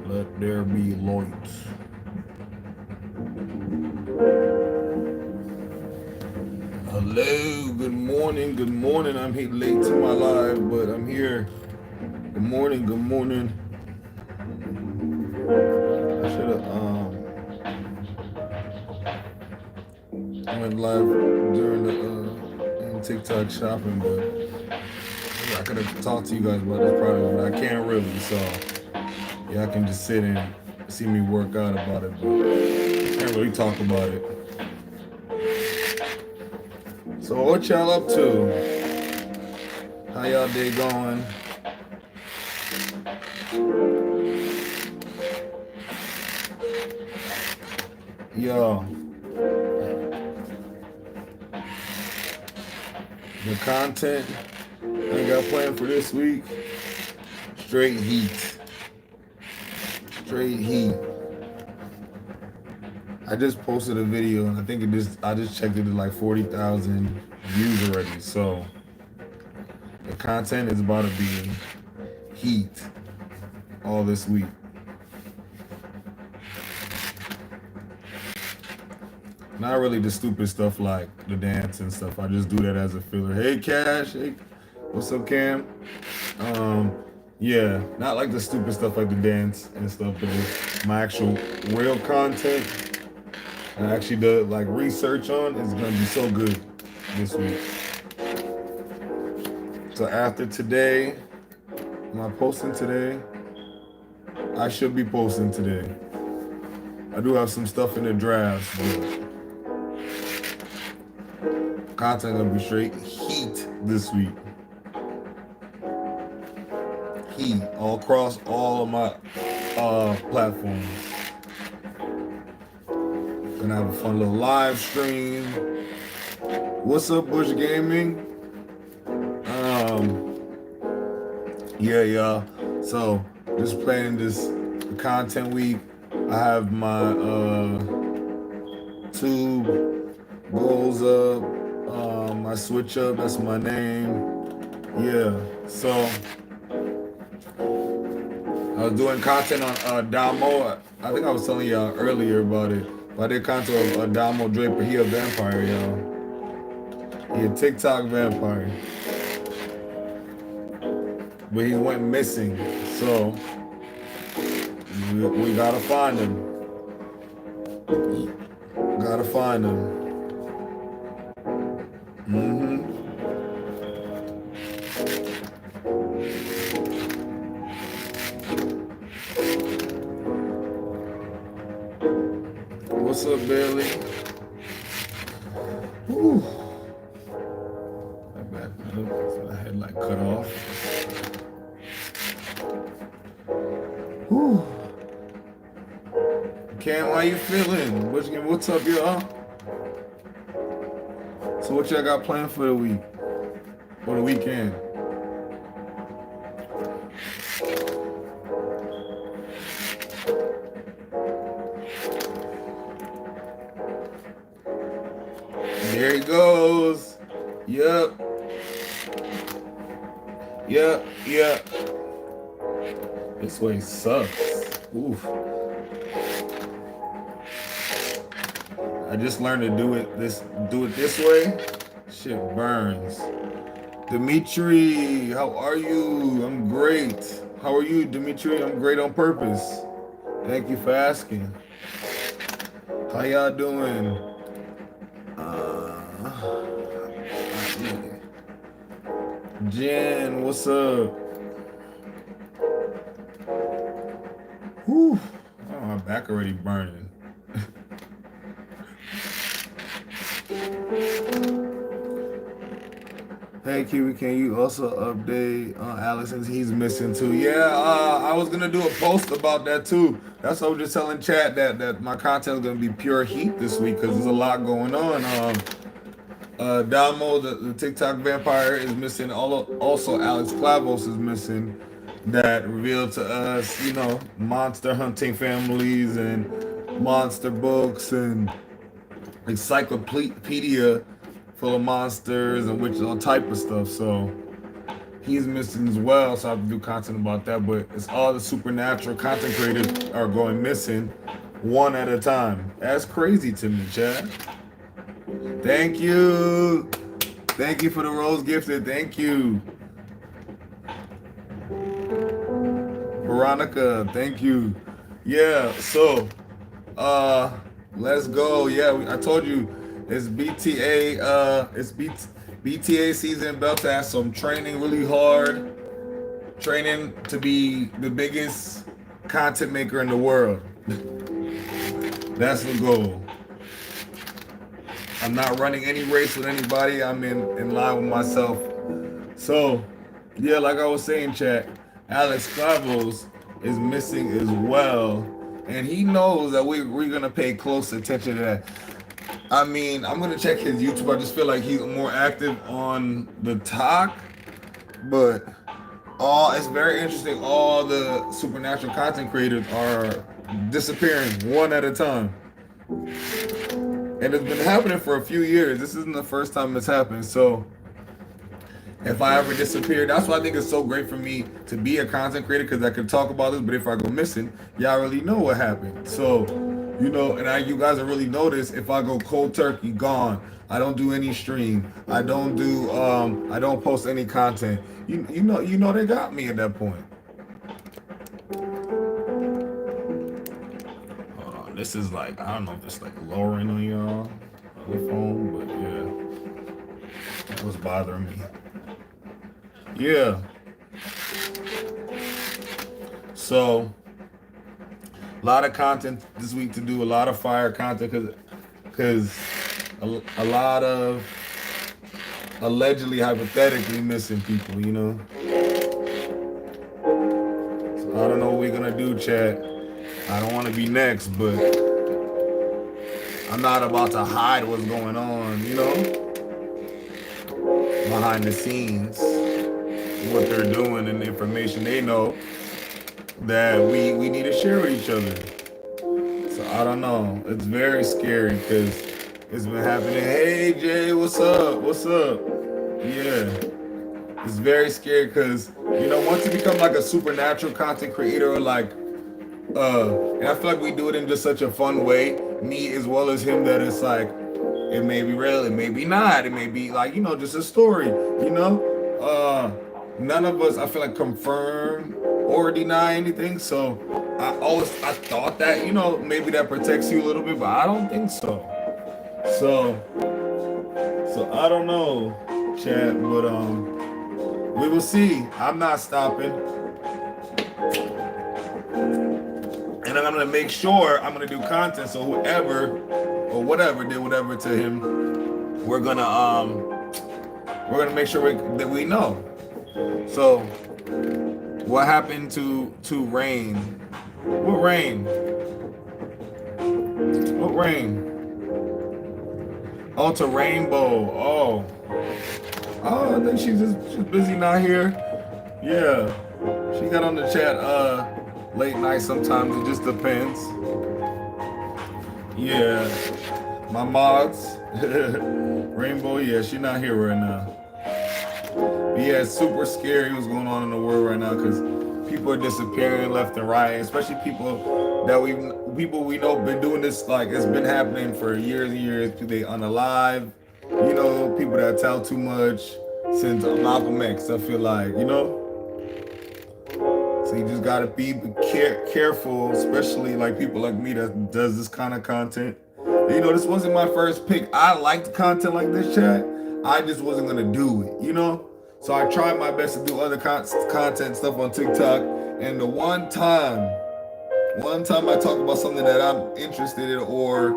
Let there be light. Hello, good morning, good morning. I'm here late to my live, but I'm here. Good morning, good morning. I should have went live during the in TikTok shopping, but I could have talked to you guys about this product, but I can't really. So yeah, I can just sit and see me work out about it, but I can't really talk about it. So what y'all up to? How y'all day going? Yo, the content I got planned for this week, straight heat. Straight heat. I just posted a video and I just checked it at like 40,000 views already. So the content is about to be heat all this week. Not really the stupid stuff like the dance and stuff. I just do that as a filler. Hey Cash, hey, what's up Cam? Yeah, not like the stupid stuff like the dance and stuff, but just my actual real content I actually did like research on is gonna be so good this week. So after today, am I posting today? I should be posting today. I do have some stuff in the drafts, but content gonna be straight heat this week. Heat all across all of my platforms. Gonna have a fun little live stream. What's up, Bush Gaming? Yeah, y'all. So just playing this content week. I have my tube goals up, my switch up, that's my name. Yeah, so I was doing content on Damo. I think I was telling y'all earlier about it. I did content of Damo Draper. He a vampire, y'all. He a TikTok vampire. But he went missing, so we gotta find him. Gotta find him. What's up, Bailey? Whew. That back so I had like cut off. Whew. Cam, how you feeling? What's up, y'all? So what y'all got planned for the week? For the weekend? There he goes. Yep. This way sucks. Oof. I just learned to do it this way. Shit burns. Dimitri, how are you? I'm great. How are you, Dimitri? I'm great on purpose. Thank you for asking. How y'all doing? Jen, what's up? Whew. Oh, my back already burning. Hey Kiwi, can you also update on Alex since he's missing too? Yeah, I was gonna do a post about that too. That's what I was just telling chat that my content is gonna be pure heat this week because there's a lot going on. Damo, the TikTok vampire, is missing. Also, Alex Clavos is missing. That revealed to us, monster hunting families and monster books and encyclopedia full of monsters and witches, all type of stuff. So he's missing as well. So I have to do content about that. But it's all the supernatural content creators are going missing one at a time. That's crazy to me, Chad. Thank you. Thank you for the rose gifted. Thank you. Veronica, thank you. Yeah, so let's go. Yeah, I told you it's BTA season. About to have some training really hard. Training to be the biggest content maker in the world. That's the goal. I'm not running any race with anybody. I'm in line with myself. So, yeah, like I was saying, chat, Alex Clavos is missing as well. And he knows that we're going to pay close attention to that. I mean, I'm going to check his YouTube. I just feel like he's more active on the talk. But it's very interesting. All the supernatural content creators are disappearing one at a time. And it's been happening for a few years. This isn't the first time it's happened. So if I ever disappear, that's why I think it's so great for me to be a content creator, because I can talk about this. But if I go missing, y'all already know what happened. So, and you guys will really notice if I go cold turkey, gone. I don't do any stream. I don't post any content. You know they got me at that point. This is like, I don't know if it's like lowering on y'all the phone, but yeah, that was bothering me. Yeah. So, a lot of content this week to do, a lot of fire content, because a lot of allegedly, hypothetically missing people, So I don't know what we're gonna do, chat. I don't want to be next, but I'm not about to hide what's going on, behind the scenes, what they're doing and the information they know that we need to share with each other. So I don't know. It's very scary because it's been happening. Hey, Jay, what's up? What's up? Yeah. It's very scary because, once you become like a supernatural content creator or like, and I feel like we do it in just such a fun way, me as well as him, that it's like, it may be real, it may be not, it may be like, just a story, none of us, I feel like, confirm or deny anything. So I thought that, maybe that protects you a little bit, but I don't think so. So I don't know, chat, but we will see. I'm not stopping. And I'm gonna make sure I'm gonna do content. So whoever or whatever did whatever to him, we're gonna make sure that we know. So what happened to Rain? What Rain? What Rain? Oh, to Rainbow. Oh, I think she's busy not here. Yeah, she got on the chat late night sometimes. It just depends. Yeah, my mods. Rainbow, yeah, she's not here right now. But yeah, it's super scary what's going on in the world right now, because people are disappearing left and right, especially people we know been doing this, like it's been happening for years and years. They unalive, people that tell too much since Malcolm X, I feel like, So you just gotta be careful, especially like people like me that does this kind of content. This wasn't my first pick. I liked content like this, chat. I just wasn't gonna do it, So I tried my best to do other content stuff on TikTok. And the one time I talk about something that I'm interested in, or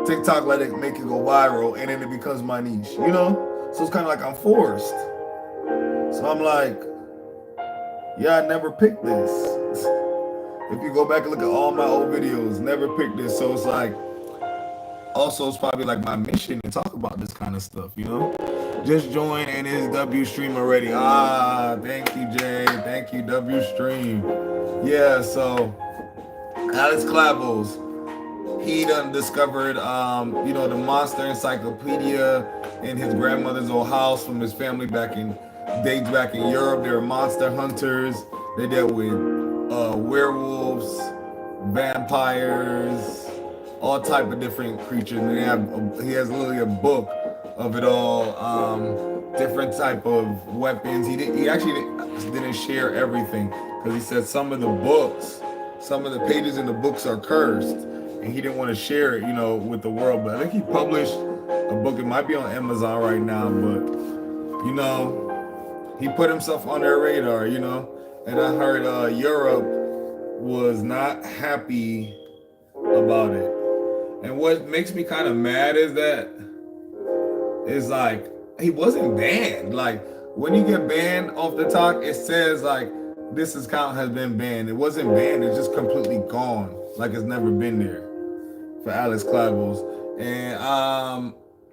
TikTok make it go viral, and then it becomes my niche, So it's kind of like I'm forced. So I'm like, yeah, I never picked this. If you go back and look at all my old videos, never picked this. So it's like, also it's probably like my mission to talk about this kind of stuff, Just join and it's W Stream already. Thank you, Jay. Thank you, W Stream. Yeah, so Alex Clavos, he done discovered, the monster encyclopedia in his grandmother's old house from his family dates back in Europe. They were monster hunters. They dealt with werewolves, vampires, all type of different creatures. And he has literally a book of it all, different type of weapons. He actually didn't share everything because he said some of the pages in the books are cursed, and he didn't want to share it, with the world. But I think he published a book. It might be on Amazon right now, but he put himself on their radar, and I heard Europe was not happy about it. And what makes me kind of mad is that it's like he wasn't banned. Like when you get banned off the talk, it says like this account has been banned. It wasn't banned, it's just completely gone. Like it's never been there for Alex Clavos. And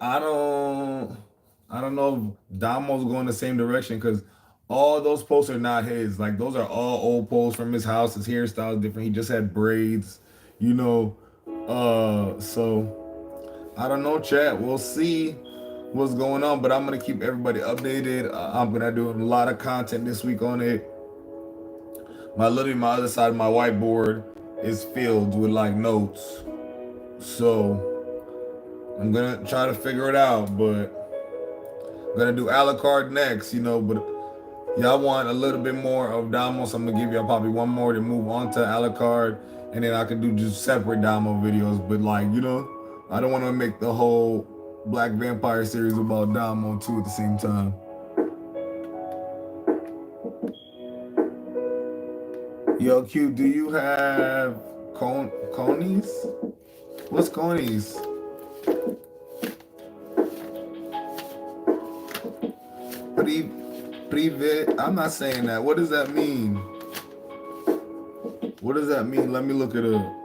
I don't know if Damo's going the same direction because all those posts are not his. Like those are all old posts from his house. His hairstyle is different. He just had braids, So I don't know, chat. We'll see what's going on, but I'm gonna keep everybody updated. I'm gonna do a lot of content this week on it. My other side of my whiteboard is filled with like notes. So I'm gonna try to figure it out, but I'm gonna do a la carte next, but y'all want a little bit more of Damo, so I'm gonna give y'all probably one more to move on to a la carte, and then I can do just separate Damo videos. But like, I don't want to make the whole Black Vampire series about Damo too at the same time. Yo, Q, do you have conies? What's conies? Privet? I'm not saying that. What does that mean? What does that mean? Let me look it up.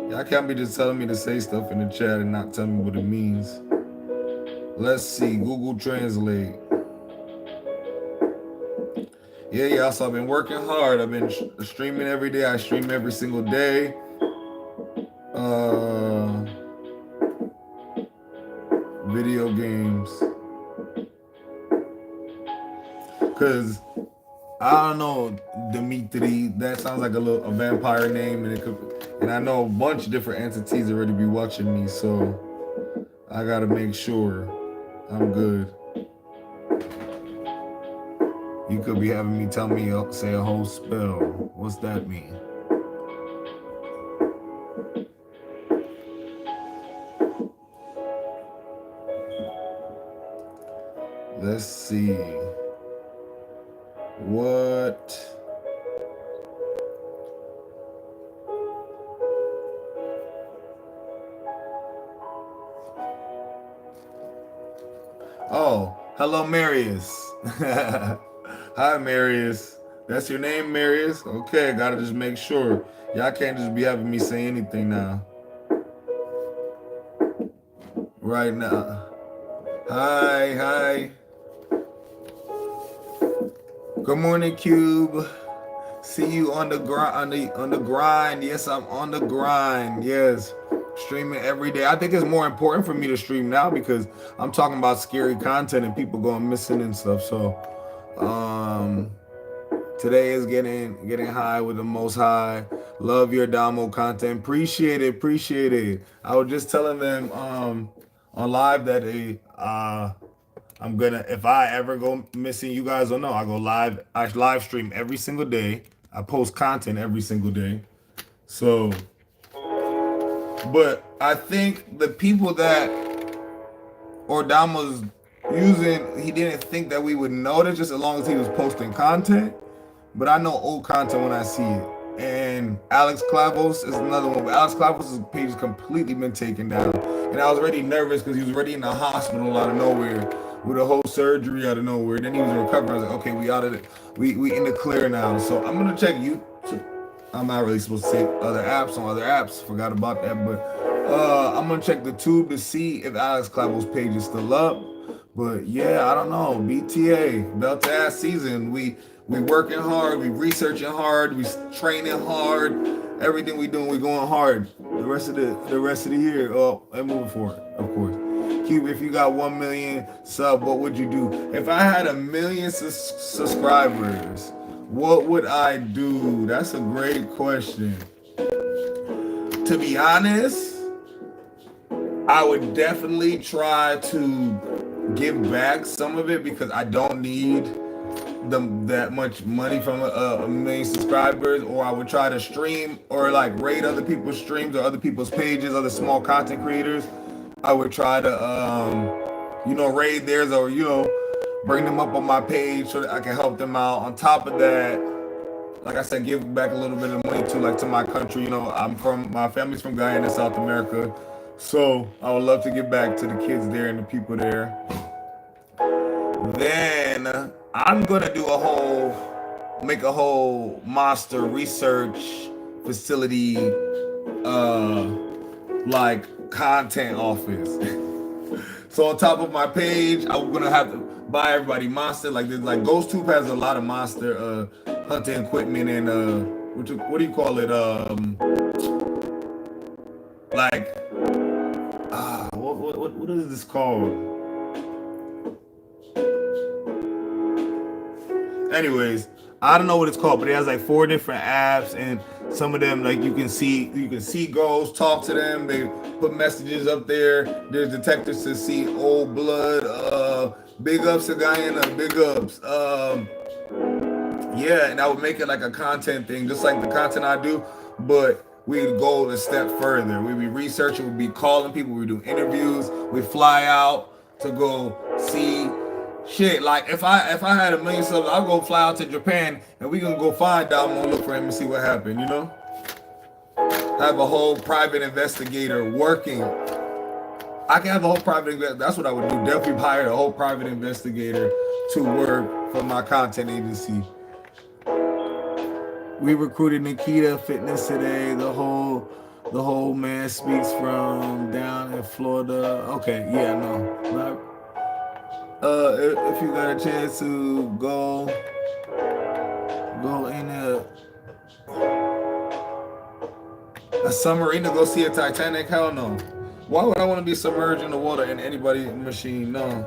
Y'all can't be just telling me to say stuff in the chat and not tell me what it means. Let's see. Google Translate. Yeah, so I've been working hard. I've been streaming every day. I stream every single day. Video games. Because, I don't know, Dimitri, that sounds like a vampire name, and I know a bunch of different entities already be watching me, so I gotta make sure I'm good. You could be having me say a whole spell. What's that mean? Let's see. What? Oh, hello, Marius. Hi, Marius. That's your name, Marius? Okay, gotta just make sure. Y'all can't just be having me say anything now. Right now. Hi. Good morning, Cube. See you on the grind. Yes, I'm on the grind. Yes. Streaming every day. I think it's more important for me to stream now because I'm talking about scary content and people going missing and stuff. So today is getting high with the Most High. Love your Damo content. Appreciate it. I was just telling them on live that I'm gonna, if I ever go missing, you guys don't know, I go live. I live stream every single day. I post content every single day. So, but I think the people that Damo's using, he didn't think that we would notice just as long as he was posting content. But I know old content when I see it. And Alex Clavos is another one. But Alex Clavos' page has completely been taken down. And I was already nervous because he was already in the hospital out of nowhere with a whole surgery out of nowhere. Then he was recovering. I was like, okay, we out of it. We in the clear now. So I'm gonna check YouTube. I'm not really supposed to say other apps. Forgot about that. But I'm gonna check the tube to see if Alex Clavos' page is still up. But yeah, I don't know. BTA, belt to ass season. We working hard, we researching hard, we training hard. everything we doing, we going hard the rest of the year. Oh, and moving forward, of course. Cube, if you got 1 million sub, what would you do? If I had 1 million subscribers, what would I do? That's a great question. To be honest, I would definitely try to give back some of it because I don't need that much money from a million subscribers. Or I would try to stream or like raid other people's streams or other people's pages, other small content creators. I would try to raid theirs, or bring them up on my page so that I can help them out. On top of that, like I said, give back a little bit of money to my country. My family's from Guyana, South America, so I would love to give back to the kids there and the people there. Then I'm gonna make a whole monster research facility, like content office. So on top of my page, I'm gonna have to buy everybody monster. Like Ghost Tube has a lot of monster hunting equipment and what do you call it? What is this called? Anyways, I don't know what it's called, but it has like 4 different apps, and some of them like you can see ghosts, talk to them, they put messages up there. There's detectors to see old blood. Big ups to Guyana, big ups. Yeah, and I would make it like a content thing, just like the content I do, but we'd go a step further. We'd be researching, we'd be calling people, we'd do interviews, we'd fly out to go see shit. Like if I had 1 million subs, I'll go fly out to Japan and we can go find Damo, look for him and see what happened, Have a whole private investigator working. I can have a whole private, that's what I would do. Definitely hire a whole private investigator to work for my content agency. We recruited Nikita Fitness today. The whole man speaks from down in Florida. Okay, yeah, no. If you got a chance to go in a submarine to go see a Titanic, hell no. Why would I want to be submerged in the water in anybody's machine? No.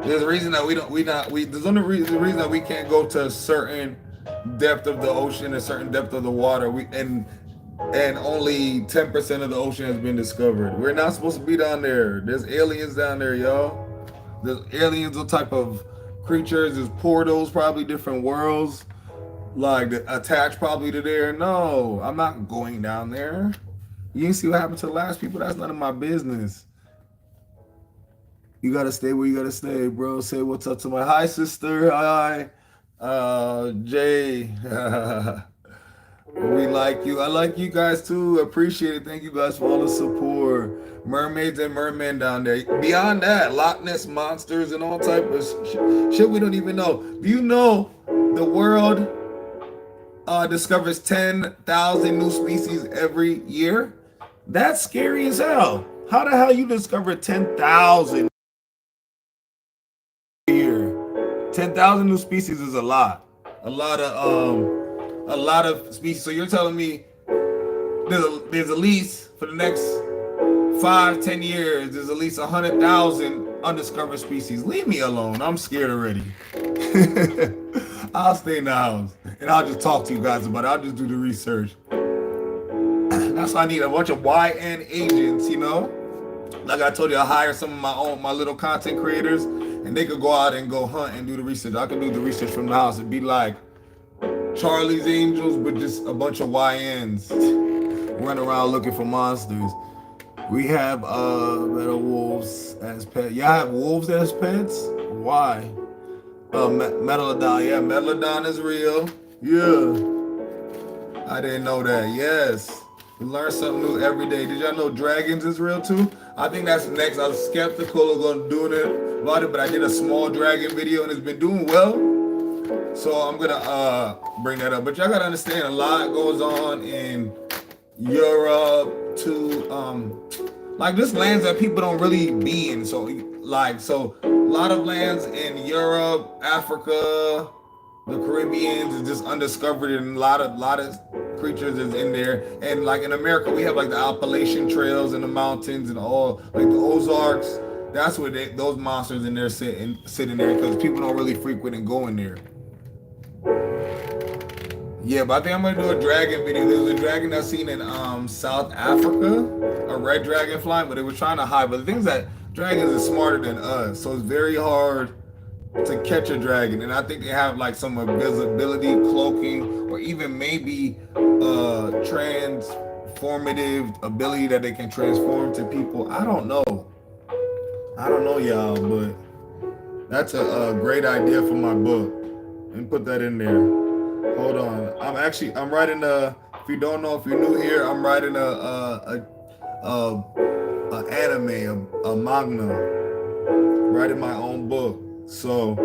There's a reason that there's only reason that we can't go to a certain depth of the ocean, a certain depth of the water. And only 10% of the ocean has been discovered. We're not supposed to be down there. There's aliens down there, y'all. There's aliens, all type of creatures. There's portals, probably different worlds, like attached probably to there. No, I'm not going down there. You didn't see what happened to the last people? That's none of my business. You gotta stay where you gotta stay, bro. Say what's up to my hi sister. Hi. Jay. We like you. I like you guys too. Appreciate it. Thank you guys for all the support. Mermaids and mermen down there. Beyond that, Loch Ness monsters and all type of shit we don't even know. Do you know the world discovers 10,000 new species every year? That's scary as hell. How the hell you discover 10,000 a year? 10,000 new species is a lot. A lot of species. So you're telling me there's at least for the next 5-10 years, there's at least 100,000 undiscovered species. Leave me alone. I'm scared already. I'll stay in the house and I'll just talk to you guys about it. I'll just do the research. That's why I need a bunch of YN agents, Like I told you, I hire some of my little content creators and they could go out and go hunt and do the research. I can do the research from the house. It'd be like Charlie's Angels, but just a bunch of YNs running around looking for monsters. We have metal wolves as pets. Y'all have wolves as pets? Why? Megalodon. Yeah, Megalodon is real. Yeah. I didn't know that. Yes. We learn something new every day. Did y'all know dragons is real too? I think that's next. I was skeptical of going doing it about it, but I did a small dragon video and it's been doing well. So I'm gonna bring that up. But y'all gotta understand a lot goes on in Europe too. Like this lands that people don't really be in. So a lot of lands in Europe, Africa, the Caribbean is just undiscovered, and a lot of creatures is in there. And like in America, we have like the Appalachian trails and the mountains and all like the Ozarks. That's where those monsters in there sitting there because people don't really frequent and go in there. Yeah, but I think I'm gonna do a dragon video. There was a dragon I seen in South Africa, a red dragonfly, but it was trying to hide. But the thing is that dragons are smarter than us, so it's very hard to catch a dragon. And I think they have like some invisibility, cloaking, or even maybe transformative ability that they can transform to people. I don't know, y'all, but that's a great idea for my book. And put that in there. Hold on. I'm writing if you don't know, if you're new here, I'm writing a anime, a manga, writing my own book. So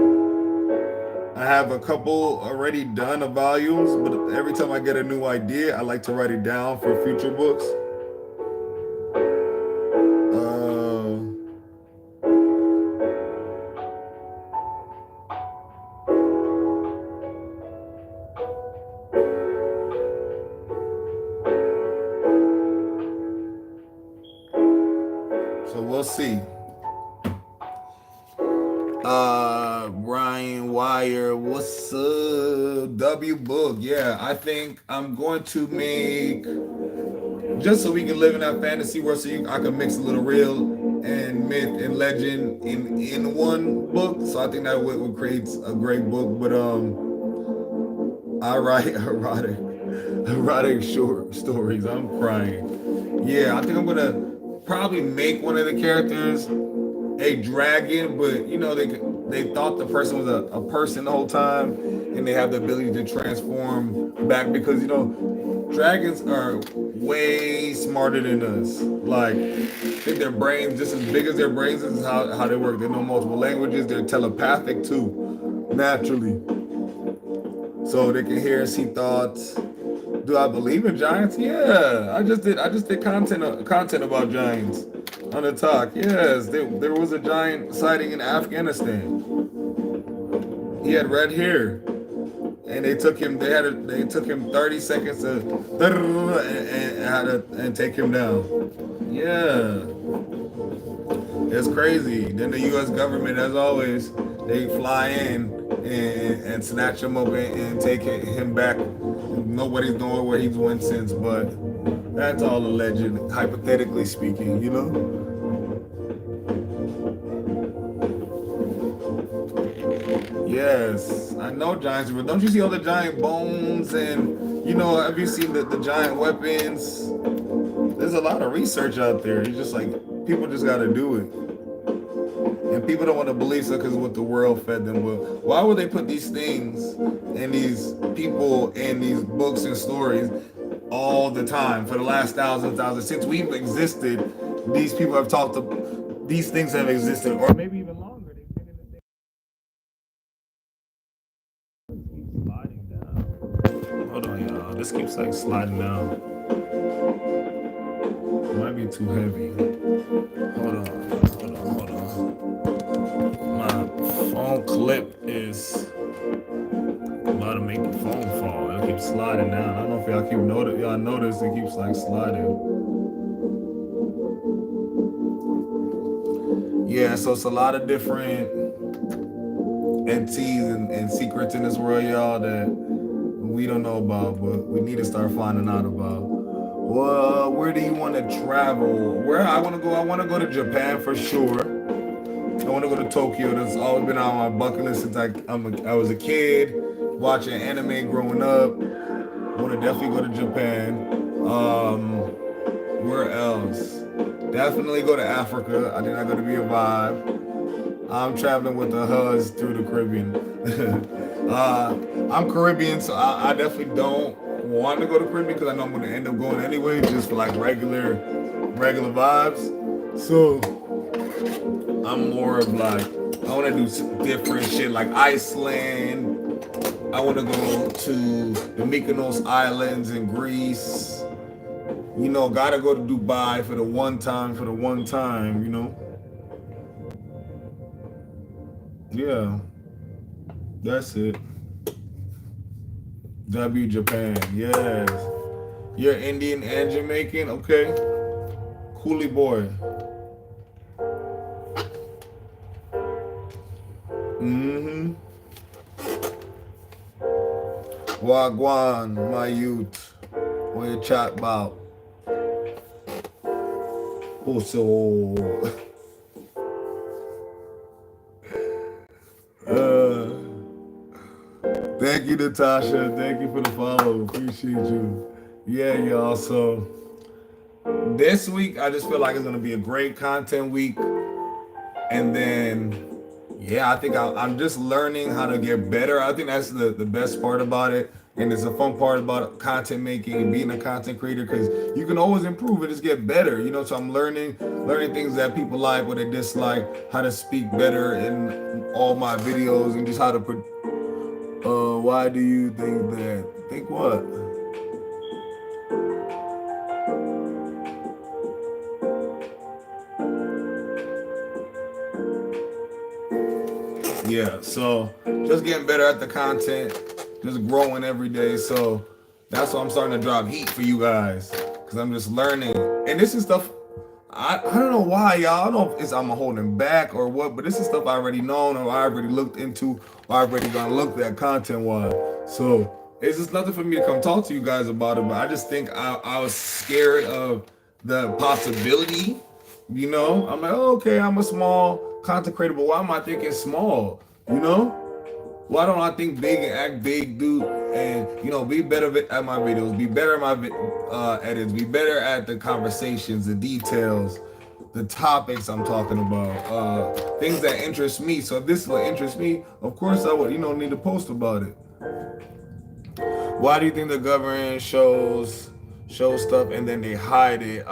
I have a couple already done of volumes, but every time I get a new idea, I like to write it down for future books. So we'll see. Ryan Wire, what's up? W Book, yeah. I think I'm going to make, just so we can live in that fantasy world, so I can mix a little real and myth and legend in one book. So I think that would create a great book. But I write erotic short stories. I'm crying. Yeah, I think I'm gonna probably make one of the characters a dragon, but you know they thought the person was a person the whole time, and they have the ability to transform back because you know dragons are way smarter than us. Like I think their brains just as big as their brains is how they work. They know multiple languages. They're telepathic too, naturally, so they can hear and see thoughts. Do I believe in giants? Yeah, I just did content about giants on the talk. Yes, there was a giant sighting in Afghanistan. He had red hair, and they took him. They took him 30 seconds to and take him down. Yeah, it's crazy. Then the U.S. government, as always, they fly in and snatch him up and take him back. Nobody's knowing where he's went since, but that's all alleged, hypothetically speaking, you know? Yes, I know giants, but don't you see all the giant bones and, you know, have you seen the giant weapons? There's a lot of research out there. It's just like, people just got to do it. And people don't want to believe so because what the world fed them with. Why would they put these things and these people and these books and stories all the time for the last thousands since we've existed? These people have talked to, these things have existed, or maybe even longer. They've been in the keeps sliding down. Hold on, y'all. This keeps like sliding down. It might be too heavy. Hold on. My phone clip is about to make the phone fall. It keeps sliding down. I don't know if y'all notice it keeps like sliding. Yeah, so it's a lot of different entities and secrets in this world, y'all, that we don't know about, but we need to start finding out about. Well, where do you want to travel? Where I want to go? I want to go to Japan for sure. I want to go to Tokyo. That's always been on my bucket list since I was a kid, watching anime growing up. I want to definitely go to Japan. Where else? Definitely go to Africa. I think that's going to be a vibe. I'm traveling with the Huz through the Caribbean. I'm Caribbean, so I definitely don't want to go to Caribbean because I know I'm going to end up going anyway, just for like regular vibes. So I'm more of like, I want to do different shit like Iceland. I want to go to the Mykonos Islands in Greece. You know, gotta go to Dubai for the one time, you know. Yeah, that's it. W Japan, yes. You're Indian and Jamaican? Okay. Coolie boy. Mm-hmm. Wagwan, my youth. What you chat about? Also, uh, thank you, Natasha. Thank you for the follow. Appreciate you. Yeah, y'all. So this week, I just feel like it's gonna be a great content week, and then yeah, I think I'm just learning how to get better. I think that's the best part about it. And it's a fun part about content making and being a content creator because you can always improve and just get better, you know. So I'm learning things that people like, what they dislike, how to speak better in all my videos, and just how to put. Why do you think that? Think what? Yeah, so just getting better at the content, just growing every day. So that's why I'm starting to drop heat for you guys because I'm just learning. And this is stuff I don't know why, y'all. I don't know if it's I'm holding back or what, but this is stuff I already known or I already looked into or I already gonna look at content wise. So it's just nothing for me to come talk to you guys about it, but I just think I was scared of the possibility. You know, I'm like, oh, okay, I'm a small content creator, but why am I thinking small? You know? Why don't I think big and act big, dude? And be better at my videos, be better at my edits, be better at the conversations, the details, the topics I'm talking about, things that interest me. So if this is what interests me, of course I would, need to post about it. Why do you think the government show stuff and then they hide it?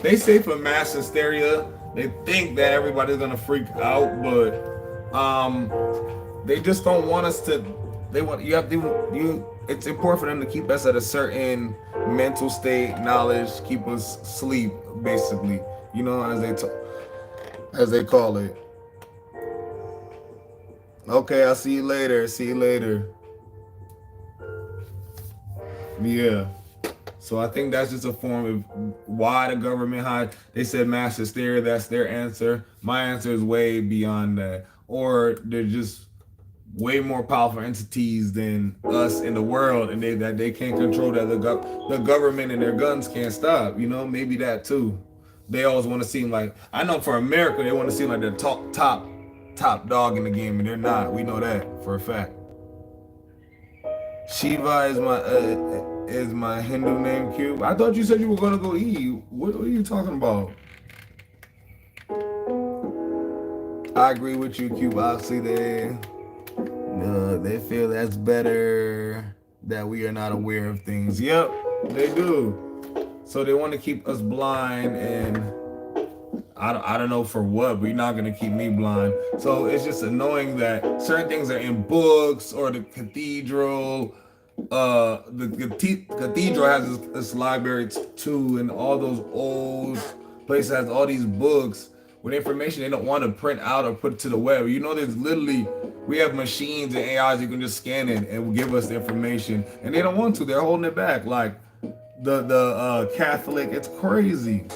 They say for mass hysteria. They think that everybody's gonna freak out, but they just don't want us to. They want you have to you. It's important for them to keep us at a certain mental state, knowledge, keep us asleep, basically. As they call it. Okay, I'll see you later. See you later. Yeah. So I think that's just a form of why the government hides. They said mass hysteria. That's their answer. My answer is way beyond that. Or they're just way more powerful entities than us in the world, and they can't control that the government and their guns can't stop. Maybe that too. They always want to seem like I know for America they want to seem like they're top dog in the game, and they're not. We know that for a fact. Shiva is my Hindu name, Cube. I thought you said you were gonna go eat. What are you talking about? I agree with you, Cube. Oxley. They feel that's better that we are not aware of things. Yep, they do. So they want to keep us blind, and I don't know for what, but you're not gonna keep me blind. So it's just annoying that certain things are in books or the cathedral. The cathedral has this library too, and all those old places has all these books with information they don't want to print out or put to the web. There's literally we have machines and AIs you can just scan it and give us the information, and they don't want to. They're holding it back, like the Catholic. It's crazy,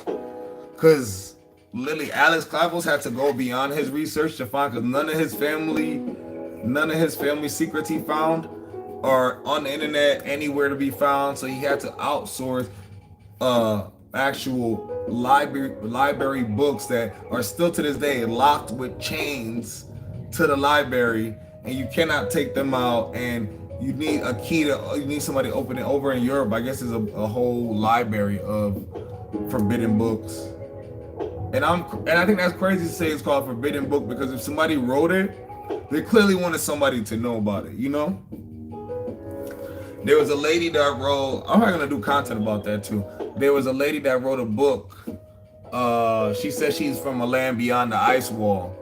cause literally Alex Clavos had to go beyond his research to find, cause none of his family secrets he found are on the internet anywhere to be found. So he had to outsource actual library books that are still to this day locked with chains to the library, and you cannot take them out, and you need a key you need somebody to open it. Over in Europe, I guess there's a whole library of forbidden books. And I think that's crazy to say it's called forbidden book, because if somebody wrote it, they clearly wanted somebody to know about it. There was a lady that wrote, I'm not gonna do content about that too. There was a lady that wrote a book. She said she's from a land beyond the ice wall,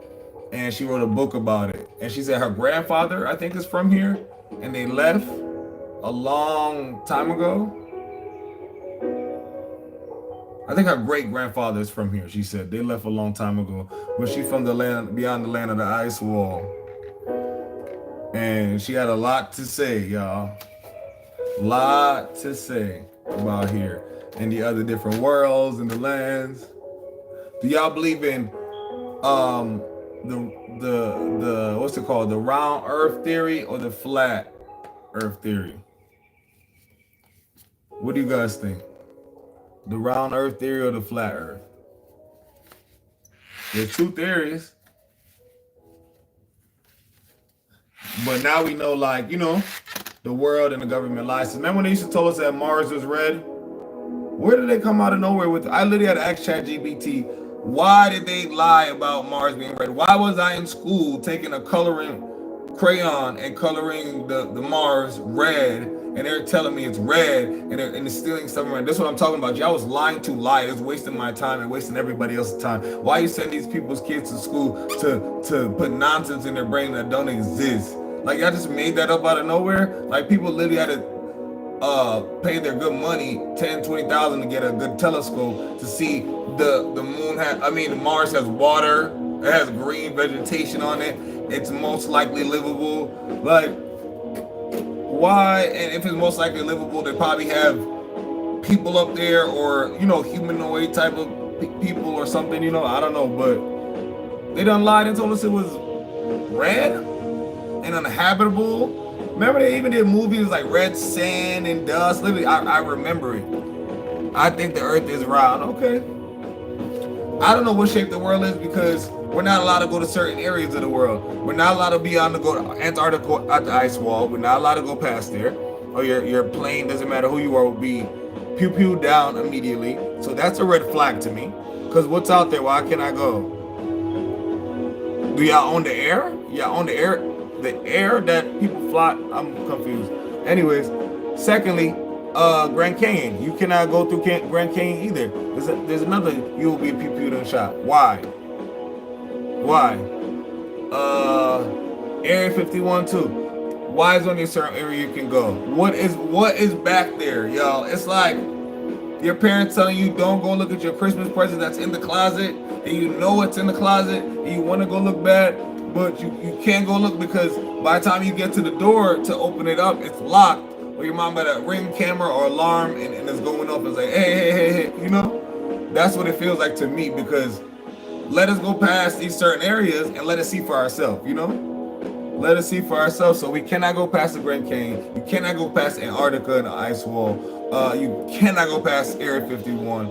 and she wrote a book about it. And she said her grandfather, I think, is from here, and they left a long time ago. I think her great grandfather is from here. She said they left a long time ago, but she's from the land beyond the land of the ice wall, and she had a lot to say, y'all. Lot to say. about here and the other different worlds and the lands. Do y'all believe in um the what's it called, the round Earth theory or the flat Earth theory? What do you guys think? The round Earth theory or the flat Earth? There's two theories, but now we know, like, the world and the government lies. Remember when they used to tell us that Mars was red? Where did they come out of nowhere with? I literally had to ask ChatGPT, why did they lie about Mars being red? Why was I in school taking a coloring crayon and coloring the Mars red, and they're telling me it's red, and they're stealing stuff around? This is what I'm talking about. Y'all was lying to lie. It's wasting my time and wasting everybody else's time. Why you send these people's kids to school to put nonsense in their brain that don't exist? Like, y'all just made that up out of nowhere. Like, people literally had to pay their good money, 10, 20,000 to get a good telescope to see the moon Mars has water, it has green vegetation on it, it's most likely livable. Like, why? And if it's most likely livable, they probably have people up there, or humanoid type of people or something, I don't know, but they done lied and told us it was red and uninhabitable. Remember, they even did movies like Red Sand and Dust. Literally, I remember it. I think the Earth is round. Okay. I don't know what shape the world is, because we're not allowed to go to certain areas of the world. We're not allowed to go to Antarctica at the ice wall. We're not allowed to go past there. Or your plane, doesn't matter who you are, will be pew down immediately. So that's a red flag to me. Because what's out there? Why can't I go? Do y'all own the air? Y'all own the air? The air that people fly? I'm confused. Anyways, secondly, Grand Canyon. You cannot go through Grand Canyon either. There's another, you will be pew and shot. Why? Area 51 too. Why is only a certain area you can go? What is back there, y'all? It's like your parents telling you don't go look at your Christmas present that's in the closet, and you know it's in the closet, and you want to go look bad, but you can't go look because by the time you get to the door to open it up, it's locked. Or your mom had a ring camera or alarm and it's going off and it's like, hey, That's what it feels like to me, because let us go past these certain areas and let us see for ourselves, Let us see for ourselves. So we cannot go past the Grand Canyon. You cannot go past Antarctica and the ice wall. You cannot go past Area 51.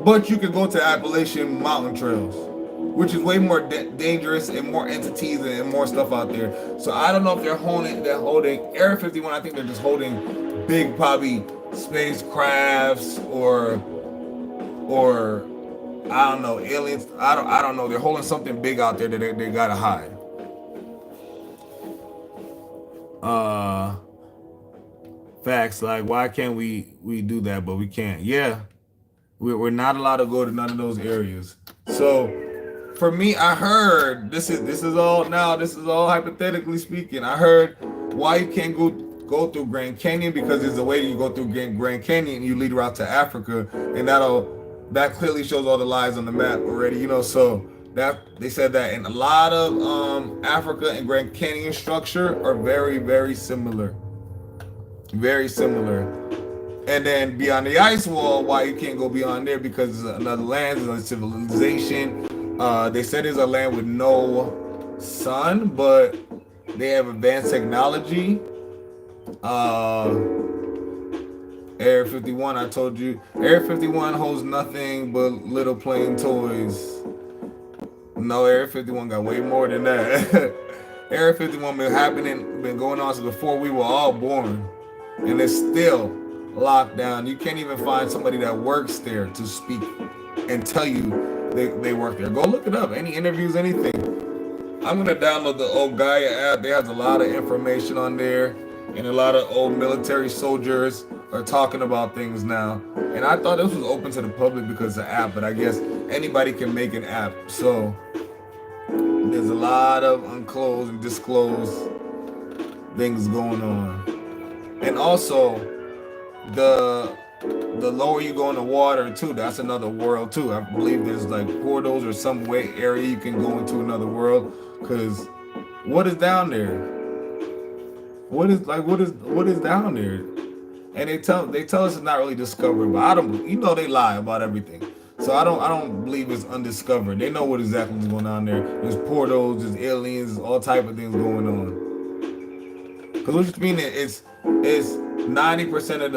But you can go to Appalachian mountain trails, which is way more dangerous and more entities and more stuff out there. So I don't know if they're holding Area 51. I think they're just holding big, probably spacecrafts or I don't know, aliens. I don't know. They're holding something big out there that they gotta hide. Facts. Like, why can't we do that, but we can't? Yeah, we're not allowed to go to none of those areas. So for me, I heard this is all hypothetically speaking. I heard why you can't go through Grand Canyon, because there's a way you go through Grand Canyon and you lead route to Africa, and that clearly shows all the lies on the map already, So that they said that, and a lot of Africa and Grand Canyon structure are very, very similar. Very similar. And then beyond the ice wall, why you can't go beyond there? Because it's another land, it's another civilization. They said there's a land with no sun, but they have advanced technology. Area 51, I told you. Area 51 holds nothing but little plain toys. No, Area 51 got way more than that. Area 51 been going on since before we were all born. And it's still locked down. You can't even find somebody that works there to speak and tell you they work there. Go look it up. Any interviews, anything. I'm gonna download the old Gaia app. There has a lot of information on there, and a lot of old military soldiers are talking about things now. And I thought this was open to the public because it's an app, but I guess anybody can make an app. So there's a lot of unclosed and disclosed things going on. And also, the lower you go in the water too, that's another world too. I believe there's like portals or some way area you can go into another world. Cause what is down there? What is down there? and they tell us it's not really discovered, but I don't, they lie about everything. So I don't believe it's undiscovered. They know what exactly is going on there. There's portals, there's aliens, there's all type of things going on. Because what you mean it's 90% of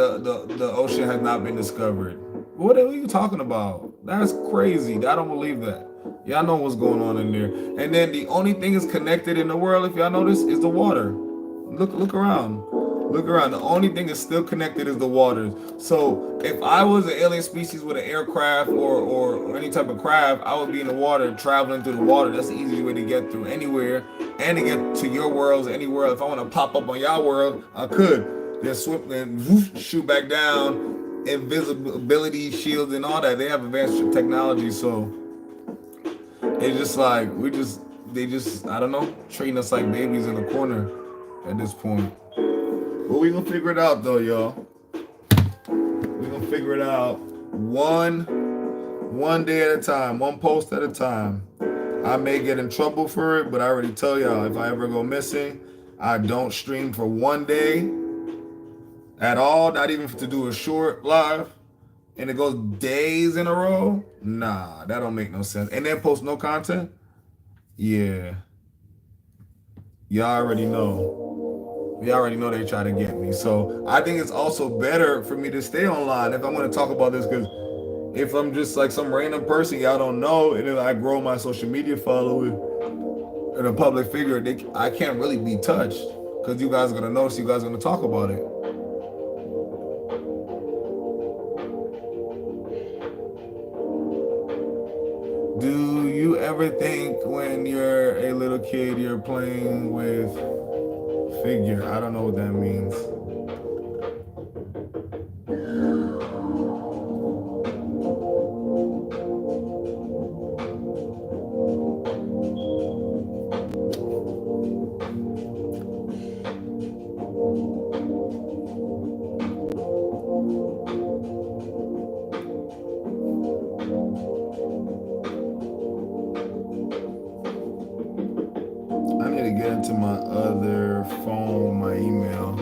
the ocean has not been discovered. What are you talking about? That's crazy. I don't believe that. Y'all know what's going on in there. And then the only thing is connected in the world, if y'all notice, is the water. Look around. Look around. The only thing that's still connected is the waters. So if I was an alien species with an aircraft or any type of craft, I would be in the water, traveling through the water. That's the easiest way to get through anywhere and to get to your worlds, anywhere. If I want to pop up on y'all world, I could. Then swim and whoosh, shoot back down. Invisibility shields and all that. They have advanced technology, so it's just like they just I don't know, treating us like babies in a corner at this point. But we gonna figure it out though, y'all. We gonna figure it out one day at a time, one post at a time. I may get in trouble for it, but I already tell y'all, if I ever go missing, I don't stream for one day at all, not even to do a short live, and it goes days in a row. Nah, that don't make no sense. And then post no content? Yeah. Y'all already know. We already know they try to get me. So I think it's also better for me to stay online if I'm going to talk about this, because if I'm just like some random person y'all don't know, and then I grow my social media following and a public figure, I can't really be touched because you guys are going to notice, you guys are going to talk about it. Do you ever think when you're a little kid you're playing with figure? I don't know what that means. I need to get into my other phone, my email.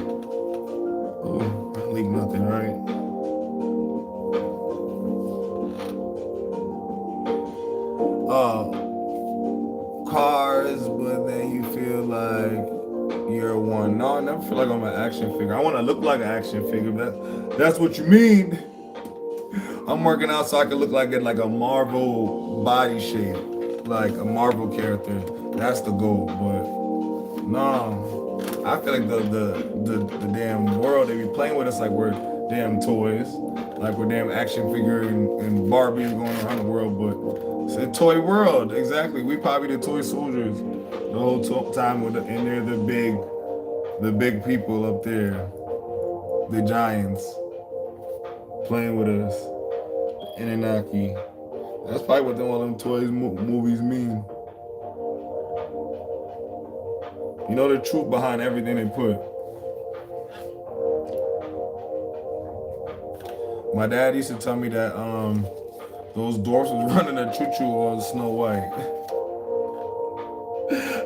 Oh, I leak nothing, right? Cars, but then you feel like you're one. No, I never feel like I'm an action figure. I want to look like an action figure. That's what you mean. I'm working out so I can look like a Marvel body shape, like a Marvel character. That's the goal. But no, I feel like the damn world they be playing with us like we're damn toys, like we're damn action figure and Barbies going around the world. But it's a toy world, exactly. We probably the toy soldiers the whole time and they're the big people up there, the giants playing with us. Anunnaki. That's probably what all them toys movies mean. You know the truth behind everything they put. My dad used to tell me that those dwarfs was running a choo-choo on Snow White.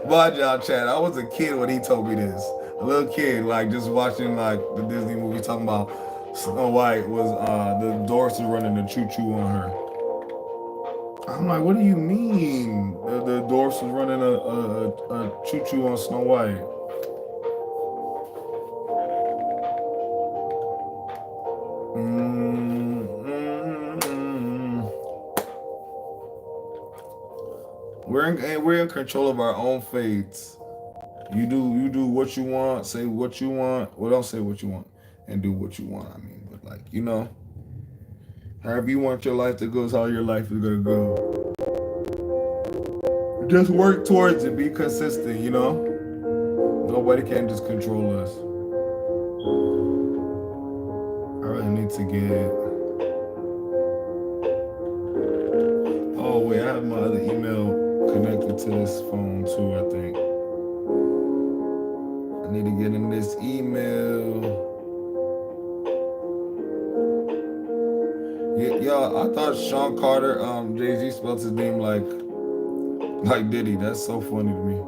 Mind y'all, Chad, I was a kid when he told me this. A little kid, like just watching like the Disney movie talking about Snow White was the dwarfs was running a choo-choo on her. I'm like, what do you mean? The dwarfs was running a choo-choo on Snow White. We're in control of our own fates. You do what you want, say what you want. Well, don't say what you want and do what you want. I mean, but like however you want your life to go is how your life is gonna go. Just work towards it. Be consistent. Nobody can just control us. I really need to get. Oh wait, I have my other email connected to this phone too, I think. I need to get in this email. Yeah, y'all, I thought Sean Carter, Jay-Z spelled his name like Diddy. That's so funny to me.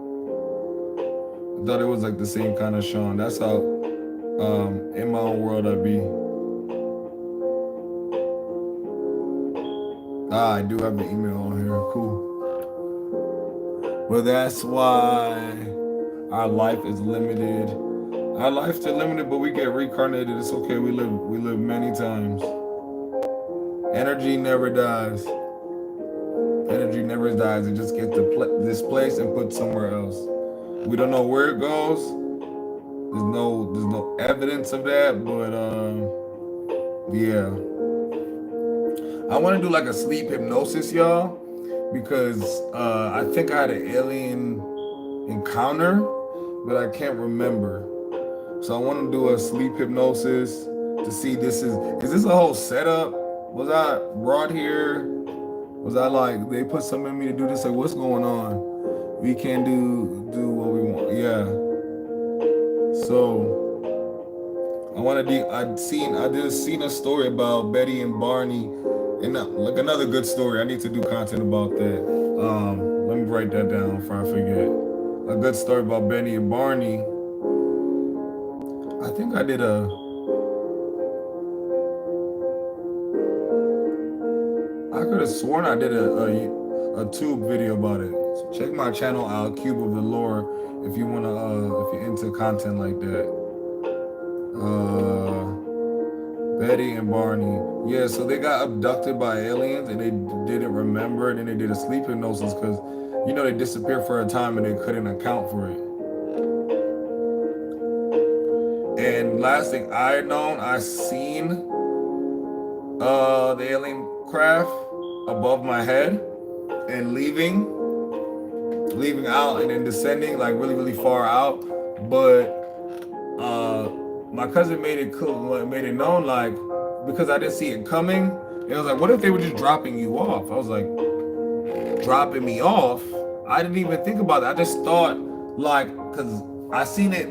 I thought it was like the same kind of Sean. That's how In my own world, I do have the email on here. Cool. Well, that's why our life is limited. Our lives are limited, but we get reincarnated. It's okay. We live many times. Energy never dies. Energy never dies. It just gets displaced and put somewhere else. We don't know where it goes. There's no evidence of that, but yeah. I want to do like a sleep hypnosis, y'all, because I think I had an alien encounter, but I can't remember. So I want to do a sleep hypnosis to see is this a whole setup? Was I brought here? Was I like they put something in me to do this? Like what's going on? We can't do what we want. Yeah. So I just seen a story about Betty and Barney, and like another good story. I need to do content about that. Let me write that down before I forget. A good story about Betty and Barney. I think I did I could have sworn I did a tube video about it. So check my channel out, Cube of the Lore, if you wanna if you're into content like that. Betty and Barney. Yeah, so they got abducted by aliens and they didn't remember, and then they did a sleep hypnosis because they disappeared for a time and they couldn't account for it. And last thing I known, I seen the alien craft above my head and leaving out and then descending like really, really far out. But my cousin made it known, like, because I didn't see it coming. It was like, what if they were just dropping you off? I was like, dropping me off? I didn't even think about it. I just thought, like, because I seen it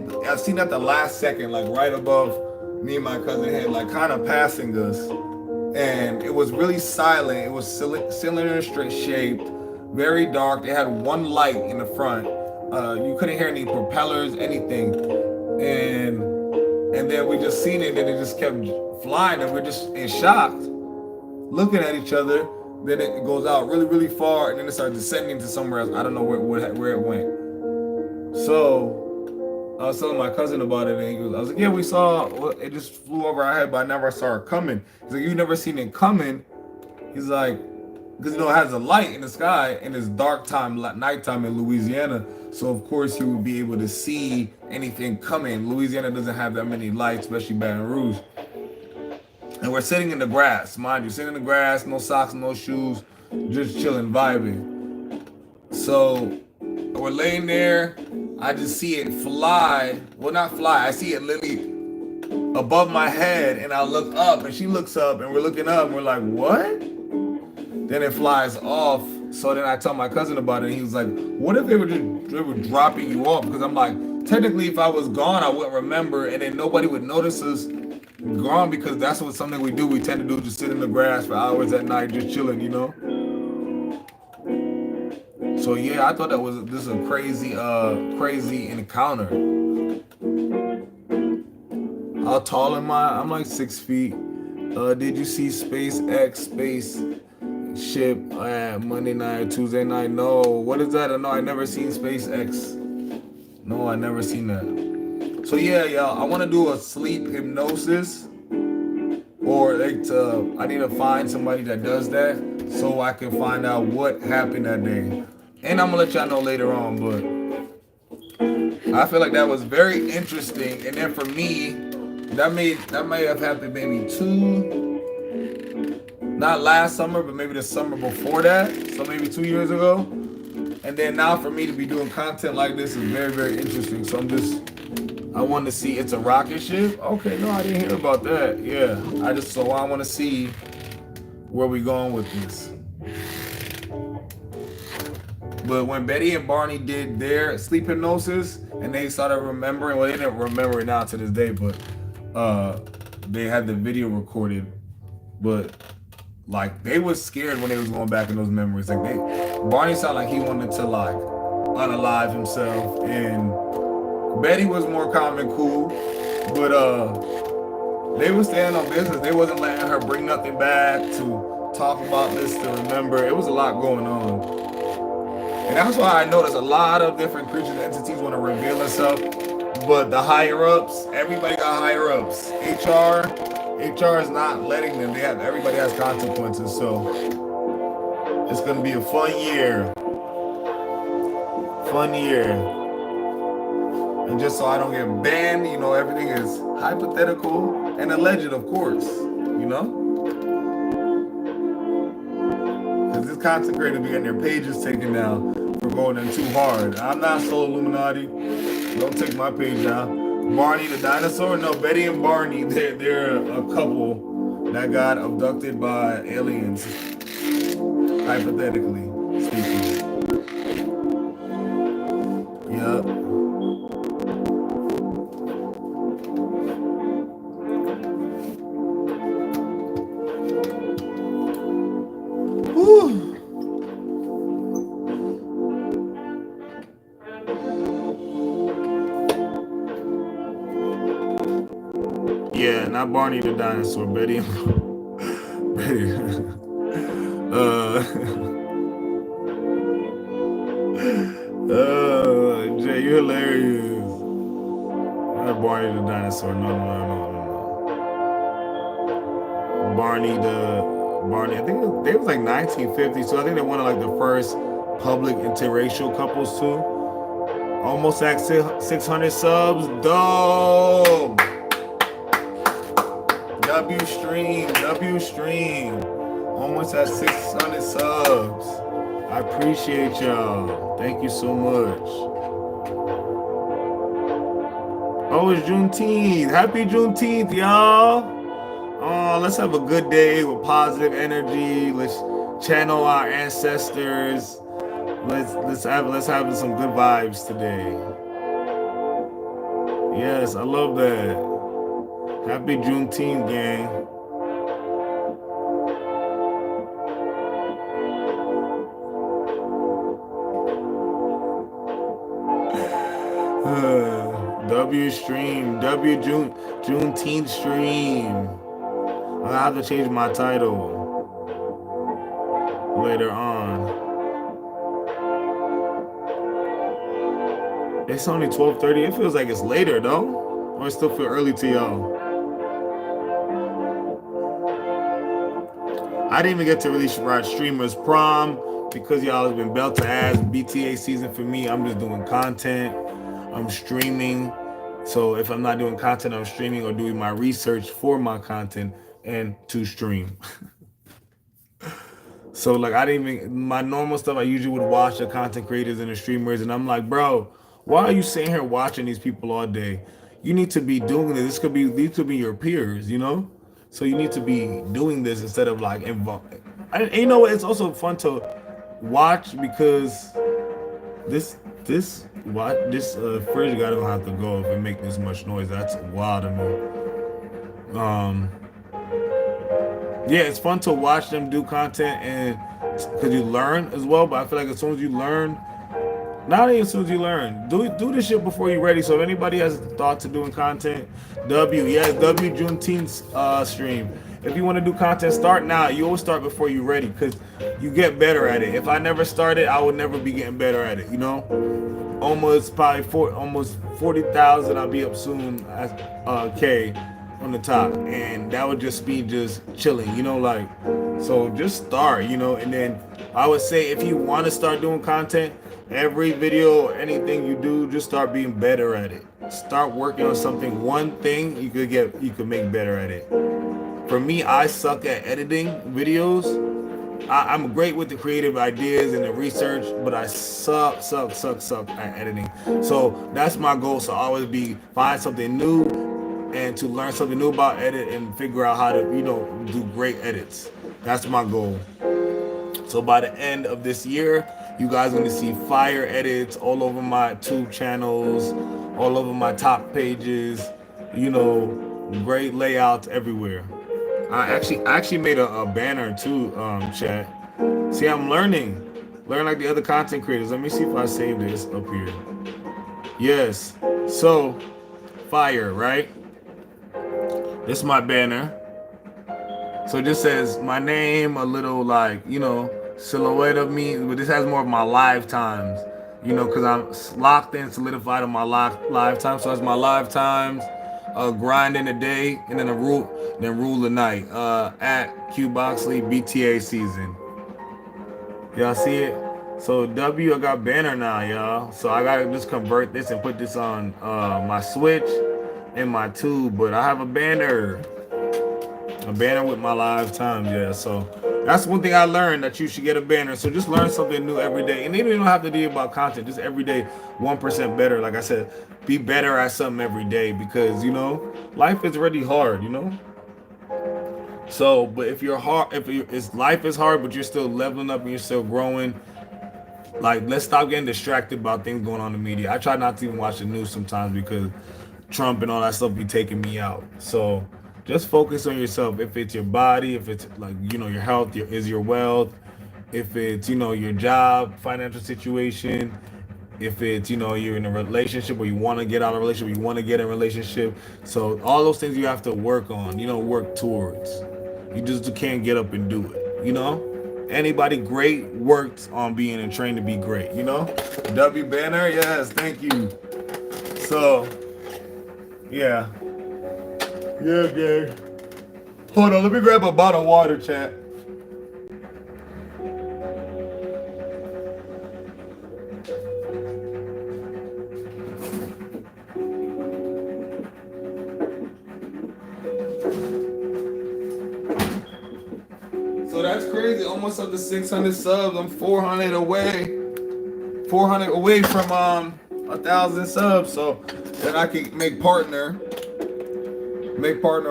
at the last second, like right above me and my cousin head, like kind of passing us. And it was really silent. It was cylinder straight shaped, very dark. They had one light in the front. You couldn't hear any propellers, anything. And then we just seen it, and it just kept flying, and we're just in shock, looking at each other. Then it goes out really, really far, and then it started descending to somewhere else. I don't know where it went. So I was telling my cousin about it, and I was like, yeah, we saw it just flew over our head, but I never saw it coming. He's like, you never seen it coming? He's like, because it has a light in the sky, and it's nighttime in Louisiana. So of course you would be able to see anything coming. Louisiana doesn't have that many lights, especially Baton Rouge. And we're sitting in the grass, mind you, sitting in the grass, no socks, no shoes, just chilling, vibing. So we're laying there. I just see it fly. Well, not fly. I see it literally above my head, and I look up, and she looks up, and we're looking up, and we're like, what? Then it flies off. So then I tell my cousin about it, and he was like, what if they were dropping you off? Because I'm like, technically, if I was gone, I wouldn't remember, and then nobody would notice us gone, because that's something we do. We tend to do, just sit in the grass for hours at night, just chilling, So yeah, I thought this is a crazy encounter. How tall am I? I'm like 6 feet. Did you see SpaceX spaceship Monday night, Tuesday night? No. What is that? No, I never seen SpaceX. No, I never seen that. So yeah, y'all, I want to do a sleep hypnosis, or I need to find somebody that does that so I can find out what happened that day. And I'm gonna let y'all know later on, but I feel like that was very interesting. And then for me, that may have happened maybe not last summer, but maybe the summer before that. So maybe 2 years ago. And then now for me to be doing content like this is very, very interesting. So I want to see, it's a rocket ship. Okay, no, I didn't hear about that. Yeah, I want to see where we going with this. But when Betty and Barney did their sleep hypnosis and they started remembering, well, they didn't remember it now to this day, but they had the video recorded. But like they was scared when they was going back in those memories. Like Barney sounded like he wanted to like unalive himself, and Betty was more calm and cool, but they were standing on business. They wasn't letting her bring nothing back to talk about this to remember. It was a lot going on. And that's why I noticed a lot of different creatures and entities want to reveal themselves. But the higher ups, everybody got higher ups. HR is not letting them. Everybody has consequences. So it's gonna be a fun year. Fun year. And just so I don't get banned, everything is hypothetical and alleged, of course. Because this content creator be getting their pages taken down for going in too hard. I'm not so Illuminati. Don't take my page down. Barney the dinosaur? No, Betty and Barney, they're a couple that got abducted by aliens. Hypothetically speaking. Yep. Whew. Yeah, not Barney the dinosaur, Betty. Betty. Jay, you're hilarious. Not Barney the dinosaur. No. Barney, I think they was like 1950, so I think they're one of like the first public interracial couples too. Almost at 600 subs. Dope. W stream. Almost at 600 subs. I appreciate y'all. Thank you so much. Oh, it's Juneteenth. Happy Juneteenth, y'all. Oh, let's have a good day with positive energy. Let's channel our ancestors. Let's have some good vibes today. Yes, I love that. Happy Juneteenth, gang. Juneteenth stream. I'll have to change my title later on. It's only 12:30. It feels like it's later though, or it still feel early to y'all. I didn't even get to really write streamers prom because y'all has been belt to ass. BTA season for me. I'm just doing content. I'm streaming. So if I'm not doing content, I'm streaming or doing my research for my content and to stream. So like my normal stuff, I usually would watch the content creators and the streamers, and I'm like, bro, why are you sitting here watching these people all day? You need to be doing this. These could be your peers, So you need to be doing this instead of like involved. And you know what? It's also fun to watch because this fridge guy don't have to go if it make this much noise. That's wild to me. Yeah, it's fun to watch them do content and because you learn as well. But I feel like as soon as you learn, not even as soon as you learn, do this shit before you're ready. So if anybody has thoughts of doing content, W Juneteenth stream. If you want to do content, start now. You always start before you're ready because you get better at it. If I never started, I would never be getting better at it. Almost 40,000. I'll be up soon as K on the top, and that would just be just chilling. So just start. And then I would say if you want to start doing content. Every video or anything you do, just start being better at it. Start working on something. One thing you could make better at it. For me, I suck at editing videos. I'm great with the creative ideas and the research, but I suck at editing. So that's my goal. So always find something new and to learn something new about edit and figure out how to, do great edits. That's my goal. So by the end of this year, you guys are going to see fire edits all over my 2 channels, all over my top pages, great layouts everywhere. I actually made a banner too, chat. See, I'm learn like the other content creators. Let me see if I save this up here. Yes. So, fire, right? This is my banner. So this says my name, a little like, silhouette of me, but this has more of my lifetimes, because I'm locked in, solidified on my lifetime. So that's my lifetimes, grind in the day, and then rule the night. At Cube Oxley BTA season. Y'all see it? So I got banner now, y'all. So I gotta just convert this and put this on my Switch and my tube. But I have a banner. A banner with my live times, yeah. So that's one thing I learned, that you should get a banner. So just learn something new every day. And even you don't have to do about content, just every day 1% better. Like I said, be better at something every day, because life is really hard. So, but if life is hard, but you're still leveling up and you're still growing, like, let's stop getting distracted about things going on in the media. I try not to even watch the news sometimes because Trump and all that stuff be taking me out. So just focus on yourself. If it's your body, if it's like, your health, your wealth, if it's, your job, financial situation, if it's, you're in a relationship or you want to get out of a relationship, you want to get in a relationship. So all those things you have to work on, work towards. You just can't get up and do it. Anybody great worked on being and trained to be great. W banner, yes, thank you. So, yeah. Yeah, gang. Hold on, let me grab a bottle of water, chat. So that's crazy. Almost up to 600 subs. I'm 400 away. 400 away from 1,000 subs. So then I can make partner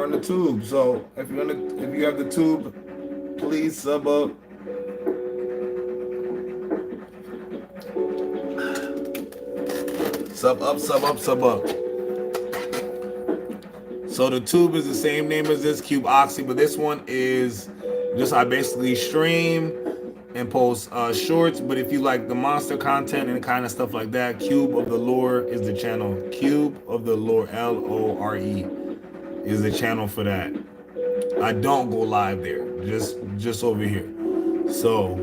on the tube. So if you have the tube, please sub up. Sub up, sub up, sub up. So the tube is the same name as this, Cube Oxy, but this one is just, I basically stream and post shorts. But if you like the monster content and kind of stuff like that, Cube of the Lore is the channel. Cube of the Lore, Lore, is the channel for that. I don't go live there, just over here. So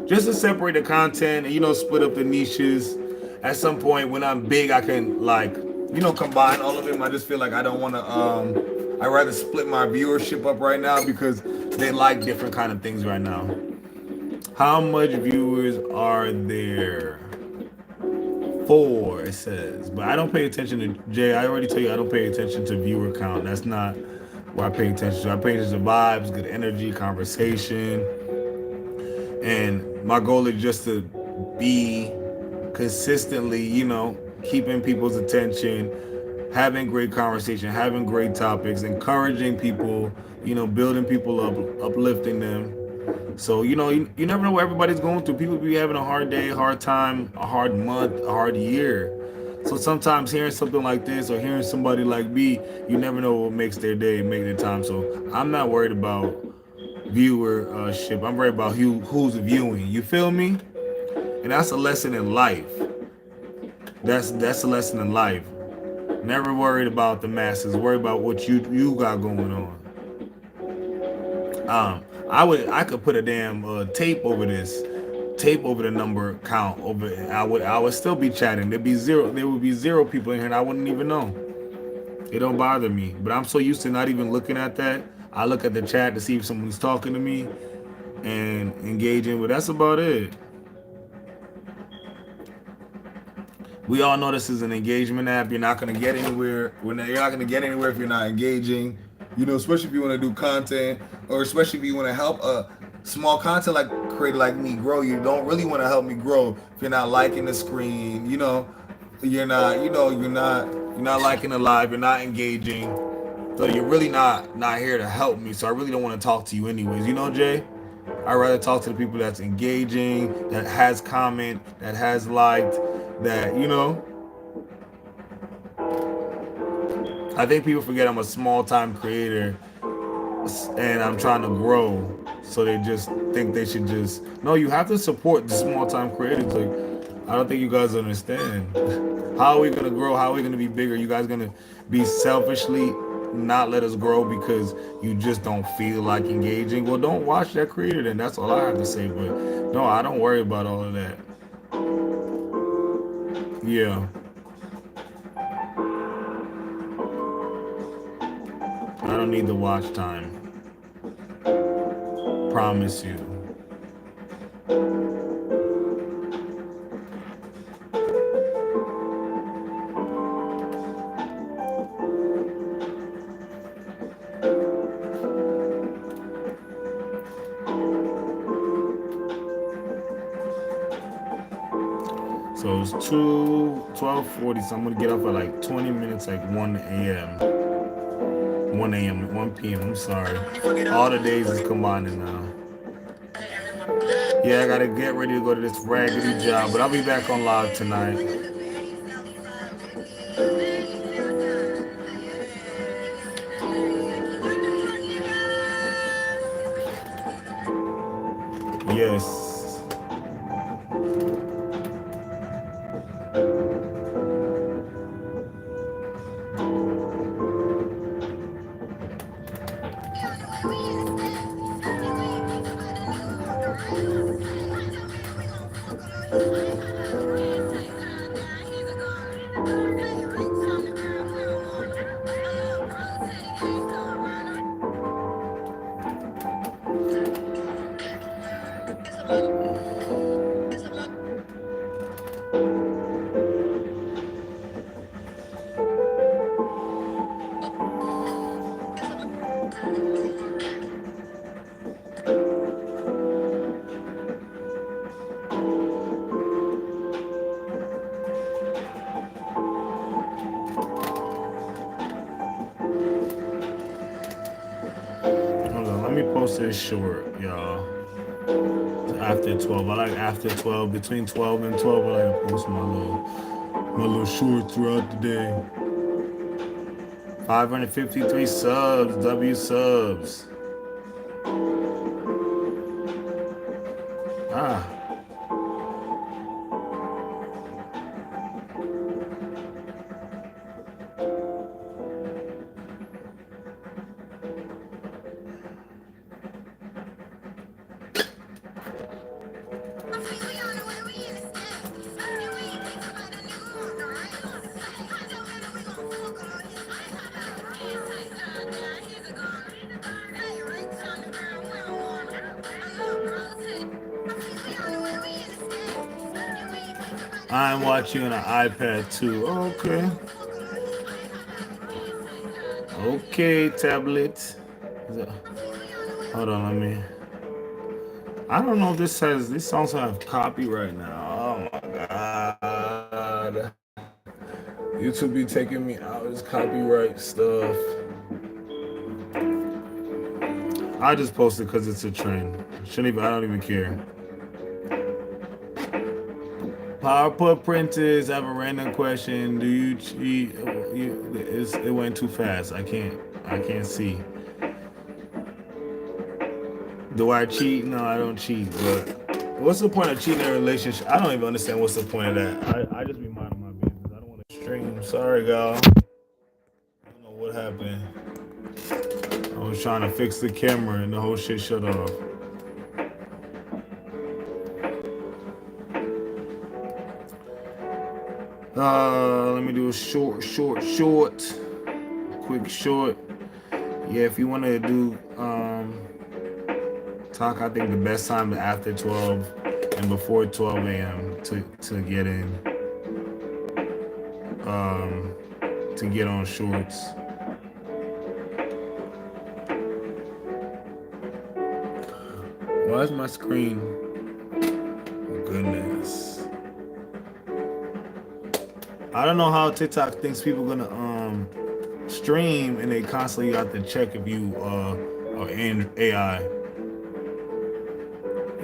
just to separate the content and split up the niches. At some point when I'm big, I can combine all of them. I just feel like I don't want to. I'd rather split my viewership up right now because they like different kind of things right now. How much viewers are there? 4, it says. But I don't pay attention to Jay. I already tell you I don't pay attention to viewer count. That's not what I pay attention to. I pay attention to vibes, good energy, conversation. And my goal is just to be consistently, keeping people's attention, having great conversation, having great topics, encouraging people, building people up, uplifting them. So, you never know what everybody's going through. People be having a hard day, hard time, a hard month, a hard year. So sometimes hearing something like this or hearing somebody like me, you never know what makes their day, make their time. So I'm not worried about viewership. I'm worried about who's viewing. You feel me? And that's a lesson in life. That's a lesson in life. Never worried about the masses. Worry about what you got going on. I could put a damn tape over the number count over it. I would still be chatting. There would be 0 people in here and I wouldn't even know. It don't bother me. But I'm so used to not even looking at that. I look at the chat to see if someone's talking to me and engaging, but that's about it. We all know this is an engagement app. You're not going to get anywhere. You're not going to get anywhere if you're not engaging. Especially if you want to do content, or especially if you want to help a small content like creator like me grow. You don't really want to help me grow if you're not liking the screen. You're not liking the live. You're not engaging. So you're really not here to help me. So I really don't want to talk to you anyways. Jay? I'd rather talk to the people that's engaging, that has comment, that has liked, that, I think people forget I'm a small-time creator and I'm trying to grow. So they just think they should no, you have to support the small-time creators. Like, I don't think you guys understand. How are we gonna grow? How are we gonna be bigger? You guys gonna be selfishly not let us grow because you just don't feel like engaging? Well, don't watch that creator then. That's all I have to say. But no, I don't worry about all of that. Yeah, I don't need the watch time. Promise you. So it's 12:40. So I'm gonna get up at like 20 minutes, like 1 a.m. 1 a.m. 1 p.m. I'm sorry. All the days is combining now. Yeah, I gotta get ready to go to this raggedy job, but I'll be back on live tonight. Yes. Hold on, let me post this short, y'all. After 12, I like after 12. Between 12 and 12, I like to post my little short throughout the day. 553 subs, W subs. Ah. I'm watching on an iPad too. Okay. Okay, tablet. Hold on, let me. I don't know if these songs have copyright now. Oh my god. YouTube be taking me out of this copyright stuff. I just post it because it's a trend. I don't even care. PowerPoint printers. I have a random question. Do you cheat? It went too fast. I can't see. Do I cheat? No, I don't cheat. But what's the point of cheating in a relationship? I don't even understand what's the point of that. I just be minding my business. I don't want to stream. Sorry, y'all. I don't know what happened. I was trying to fix the camera and the whole shit shut off. Let me do a short. Quick short. Yeah, if you want to do talk, I think the best time is after 12 and before 12 a.m. to get in. To get on shorts. Why is my screen? Oh goodness. I don't know how TikTok thinks people gonna stream and they constantly got to check if you are in AI.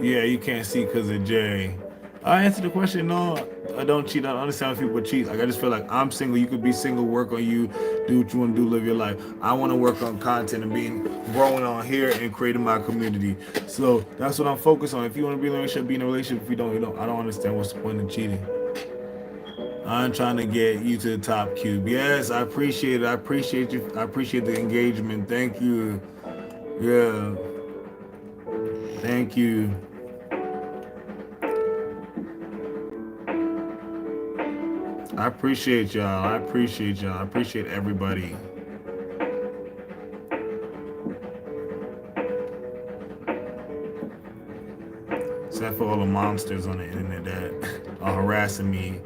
Yeah, you can't see because of Jay. I answered the question. No, I don't cheat. I don't understand why people cheat. Like I just feel like I'm single. You could be single, work on you, do what you want to do, live your life. I want to work on content and growing on here and creating my community. So that's what I'm focused on. If you want to be in a relationship, be in a relationship. If you don't, you don't. I don't understand what's the point of cheating. I'm trying to get you to the top cube. Yes, I appreciate it. I appreciate you. I appreciate the engagement. Thank you. Yeah. Thank you. I appreciate y'all. I appreciate y'all. I appreciate everybody. Except for all the monsters on the internet that are harassing me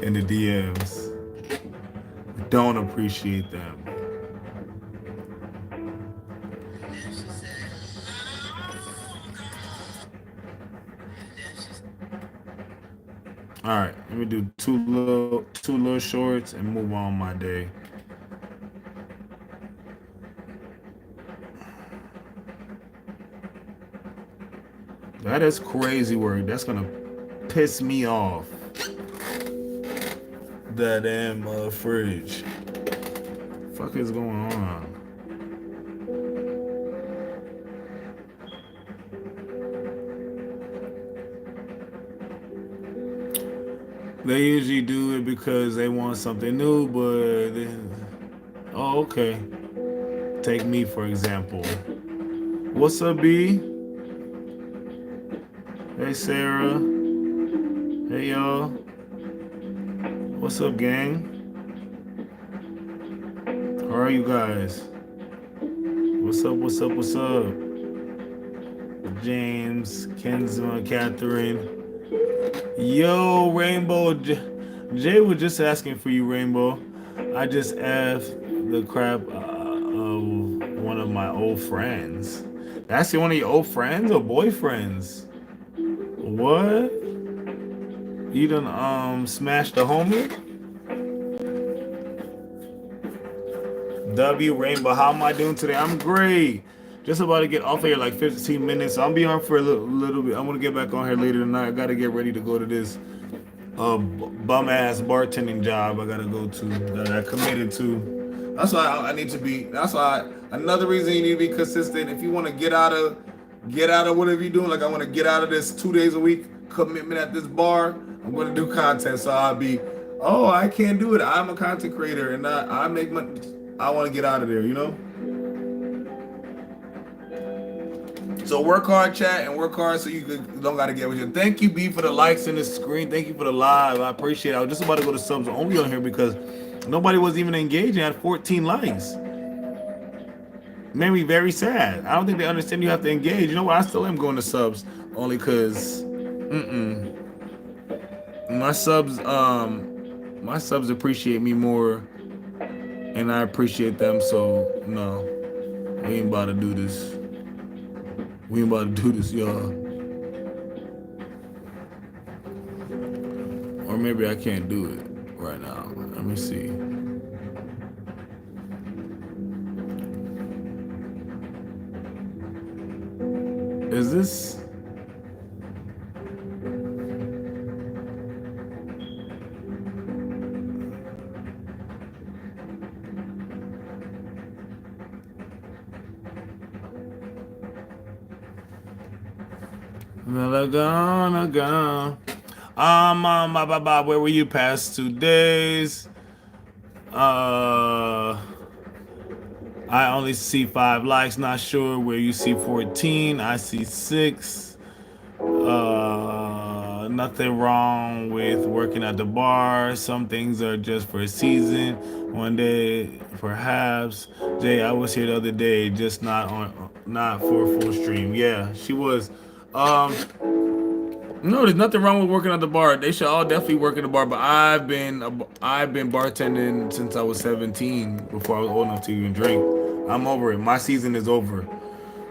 in the DMs. Don't appreciate them. All right, let me do two little shorts and move on my day. That is crazy work. That's gonna piss me off. That damn fridge. Fuck is going on? They usually do it because they want something new, but oh, okay. Take me for example. What's up, B? Hey, Sarah. Hey, y'all. What's up, gang? How are you guys? What's up? What's up? What's up? James, Kenzma, Catherine. Yo, Rainbow. Jay was just asking for you, Rainbow. I just asked the crap of one of my old friends. That's one of your old friends or boyfriends? What? You done smashed the homie? W Rainbow, how am I doing today? I'm great. Just about to get off of here like 15 minutes. So I'll be on for a little bit. I'm gonna get back on here later tonight. I gotta get ready to go to this bum ass bartending job I gotta go to that I committed to. That's why I need to be. That's why another reason you need to be consistent. If you want to get out of whatever you're doing, like I want to get out of this 2 days a week commitment at this bar. I'm gonna do content, so I'll be. Oh, I can't do it. I'm a content creator, and I make money. I want to get out of there, you know. So work hard, chat, and work hard so you don't got to get with you. Thank you, B, for the likes in the screen. Thank you for the live. I appreciate it. I was just about to go to subs only on here because nobody was even engaging. I had 14 likes. Made me very sad. I don't think they understand you have to engage. You know what? I still am going to subs only because my subs appreciate me more, and I appreciate them. So no, we ain't about to do this. We ain't about to do this, y'all. Or maybe I can't do it right now. Let me see. Is this? Gonna. Where were you past 2 days? I only see 5 likes. Not sure where you see 14. I see 6. Nothing wrong with working at the bar. Some things are just for a season. One day, perhaps. Jay, I was here the other day, just not for a full stream. Yeah, she was. No, there's nothing wrong with working at the bar. They should all definitely work at the bar. But I've been bartending since I was 17, before I was old enough to even drink. I'm over it. My season is over.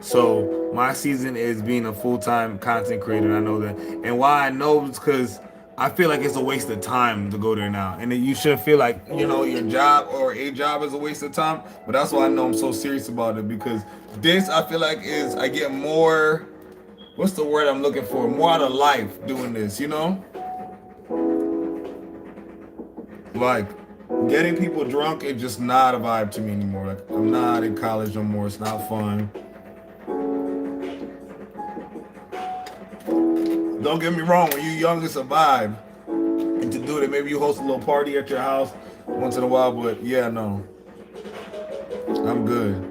So my season is being a full-time content creator. And I know that. And why I know is because I feel like it's a waste of time to go there now. And you should feel like, your job or a job is a waste of time. But that's why I know I'm so serious about it, because this, I feel like, I get more. What's the word I'm looking for? More out of life doing this, Like, getting people drunk is just not a vibe to me anymore. Like, I'm not in college no more. It's not fun. Don't get me wrong. When you're young, it's a vibe. to do that. Maybe you host a little party at your house once in a while, but yeah, no, I'm good.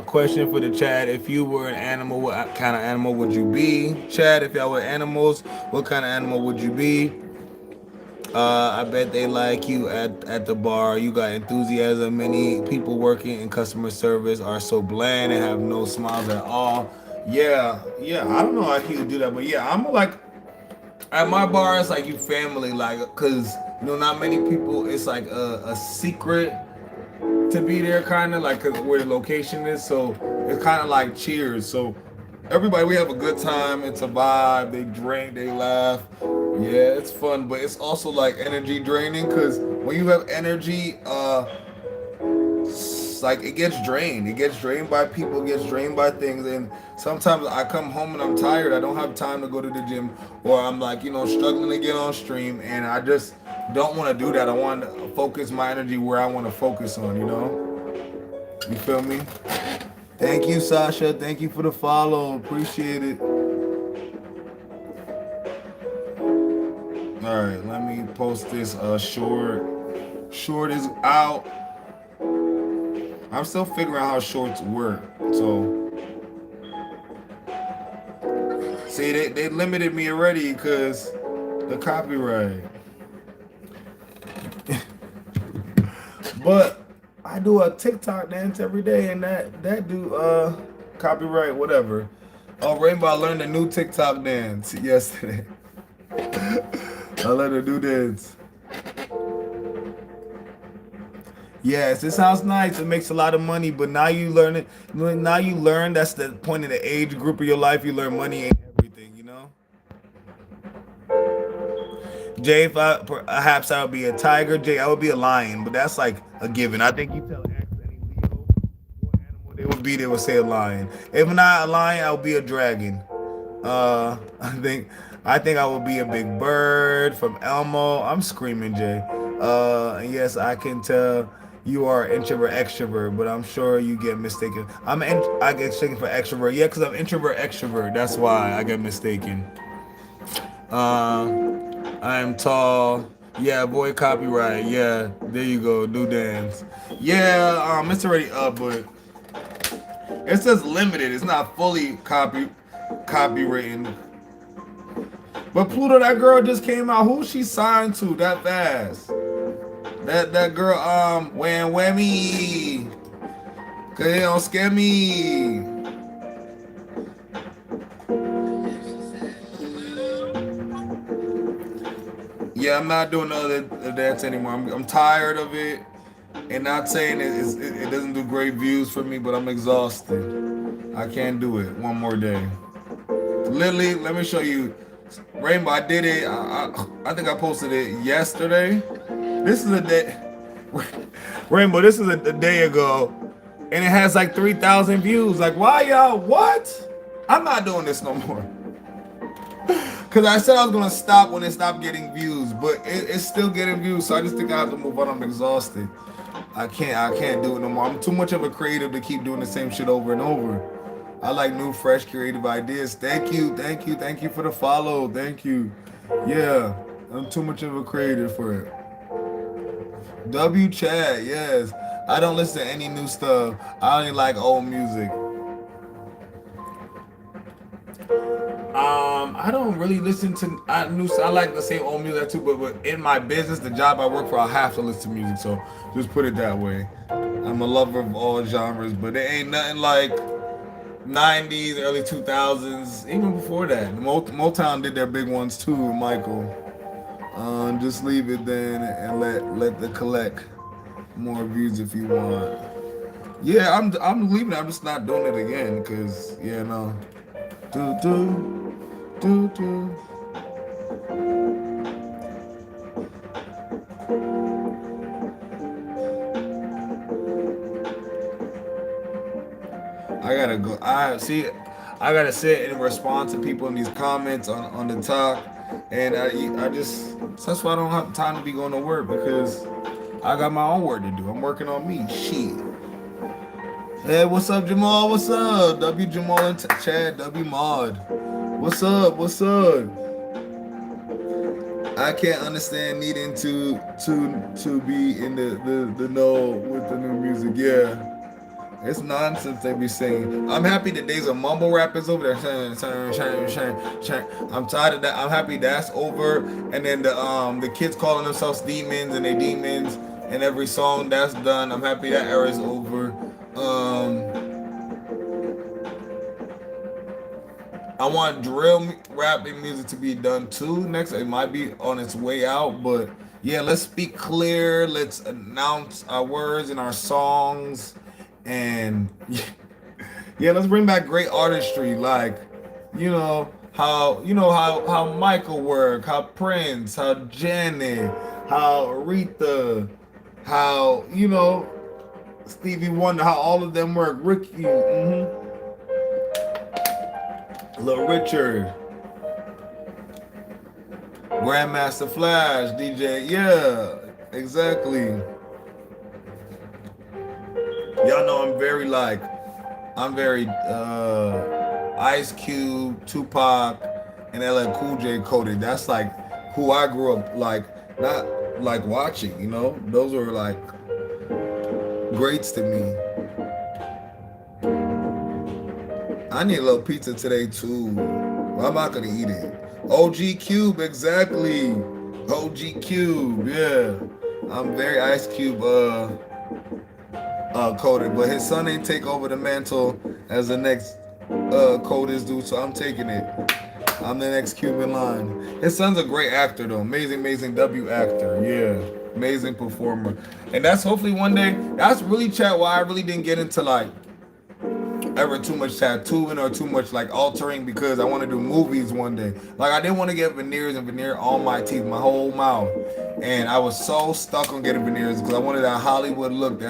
Question for the chat: if you were an animal, what kind of animal would you be? Chat: if y'all were animals, what kind of animal would you be? I bet they like you at the bar. You got enthusiasm. Many people working in customer service are so bland and have no smiles at all. Yeah, yeah. I don't know how you do that, but yeah, I'm like at my bar. It's like you family, like, cause not many people. It's like a secret to be there, kind of like, 'cause where the location is. So it's kind of like Cheers. So everybody, we have a good time. It's a vibe. They drink, they laugh. Yeah, it's fun, but it's also like energy draining, because when you have energy, like it gets drained. It gets drained by people, it gets drained by things. And sometimes I come home and I'm tired. I don't have time to go to the gym, or I'm like, struggling to get on stream, and I just don't want to do that. I want to focus my energy where I want to focus on. You feel me? Thank you, Sasha. Thank you for the follow. Appreciate it. All right, let me post this short. Short is out. I'm still figuring out how shorts work. So, see, they limited me already because the copyright. But I do a TikTok dance every day, and that do copyright whatever. Oh, Rainbow, I learned a new TikTok dance yesterday. I learned a new dance. Yes, it sounds nice. It makes a lot of money, but now you learn it. Now you learn that's the point of the age group of your life. You learn money ain't everything. Jay, if perhaps I would be a tiger. Jay, I would be a lion, but that's like a given. I think you tell any Leo what animal they would be, they would say a lion. If not a lion, I would be a dragon. I think I will be a big bird from Elmo. I'm screaming, Jay. Yes, I can tell you are introvert extrovert, but I'm sure you get mistaken. I get mistaken for extrovert. Yeah, because I'm introvert extrovert. That's why I get mistaken. I am tall. Yeah, boy, copyright. Yeah, there you go. Do dance. Yeah, it's already up, but it says limited. It's not fully copywritten. But Pluto, that girl just came out. Who she signed to that fast? That girl, Wham Whammy. Cause it don't scare me. Yeah, I'm not doing other dance anymore. I'm tired of it. And not saying it doesn't do great views for me, but I'm exhausted. I can't do it one more day. Literally, let me show you. Rainbow, I did it. I think I posted it yesterday. This is a day. Rainbow, this is a day ago. And it has like 3,000 views. Like, why y'all? What? I'm not doing this no more. Because I said I was going to stop when it stopped getting views. But it's still getting views. So I just think I have to move on. I'm exhausted. I can't do it no more. I'm too much of a creative to keep doing the same shit over and over. I like new, fresh, creative ideas. Thank you for the follow. Thank you. Yeah, I'm too much of a creative for it. W chat, yes. I don't listen to any new stuff. I only like old music. I don't really listen to new stuff. I like the same old music too, but in my business, the job I work for, I have to listen to music. So just put it that way. I'm a lover of all genres, but there ain't nothing like 90s, early 2000s, even before that. Motown did their big ones too, Michael. Just leave it then and let the collect more views if you want. Yeah, I'm leaving. I'm just not doing it again because yeah, no. Do do do do. I gotta go. I see. I gotta sit and respond to people in these comments on the talk, and I just that's why I don't have time to be going to work because I got my own work to do. I'm working on me. Shit. Hey, what's up, Jamal? What's up? W Jamal and Chad. W Mod. What's up? What's up? I can't understand needing to be in the know with the new music. Yeah. It's nonsense they be saying. I'm happy the days of mumble rap is over there. I'm tired of that. I'm happy that's over. And then the kids calling themselves demons and they demons and every song that's done. I'm happy that era is over. I want drill rapping music to be done too. Next, it might be on its way out, but yeah, let's speak clear. Let's announce our words and our songs, and yeah, let's bring back great artistry, like how Michael work, how Prince, how Janet, how Aretha, how Stevie Wonder, how all of them work. Ricky, Little Richard, Grandmaster Flash, DJ. Yeah, exactly. Y'all know I'm very Ice Cube, Tupac, and LL Cool J coded. That's like who I grew up like, not like watching. Those were like greats to me. I need a little pizza today too. Well, I'm not gonna eat it. OG Cube, exactly. OG Cube, yeah. I'm very Ice Cube coded, but his son ain't take over the mantle as the next codist dude, so I'm taking it. I'm the next Cube in line. His son's a great actor though, amazing W actor, yeah, amazing performer, and that's hopefully one day. That's really chat why I really didn't get into like ever too much tattooing or too much like altering because I want to do movies one day. Like I didn't want to get veneers and veneer all my teeth, my whole mouth, and I was so stuck on getting veneers because I wanted that Hollywood look.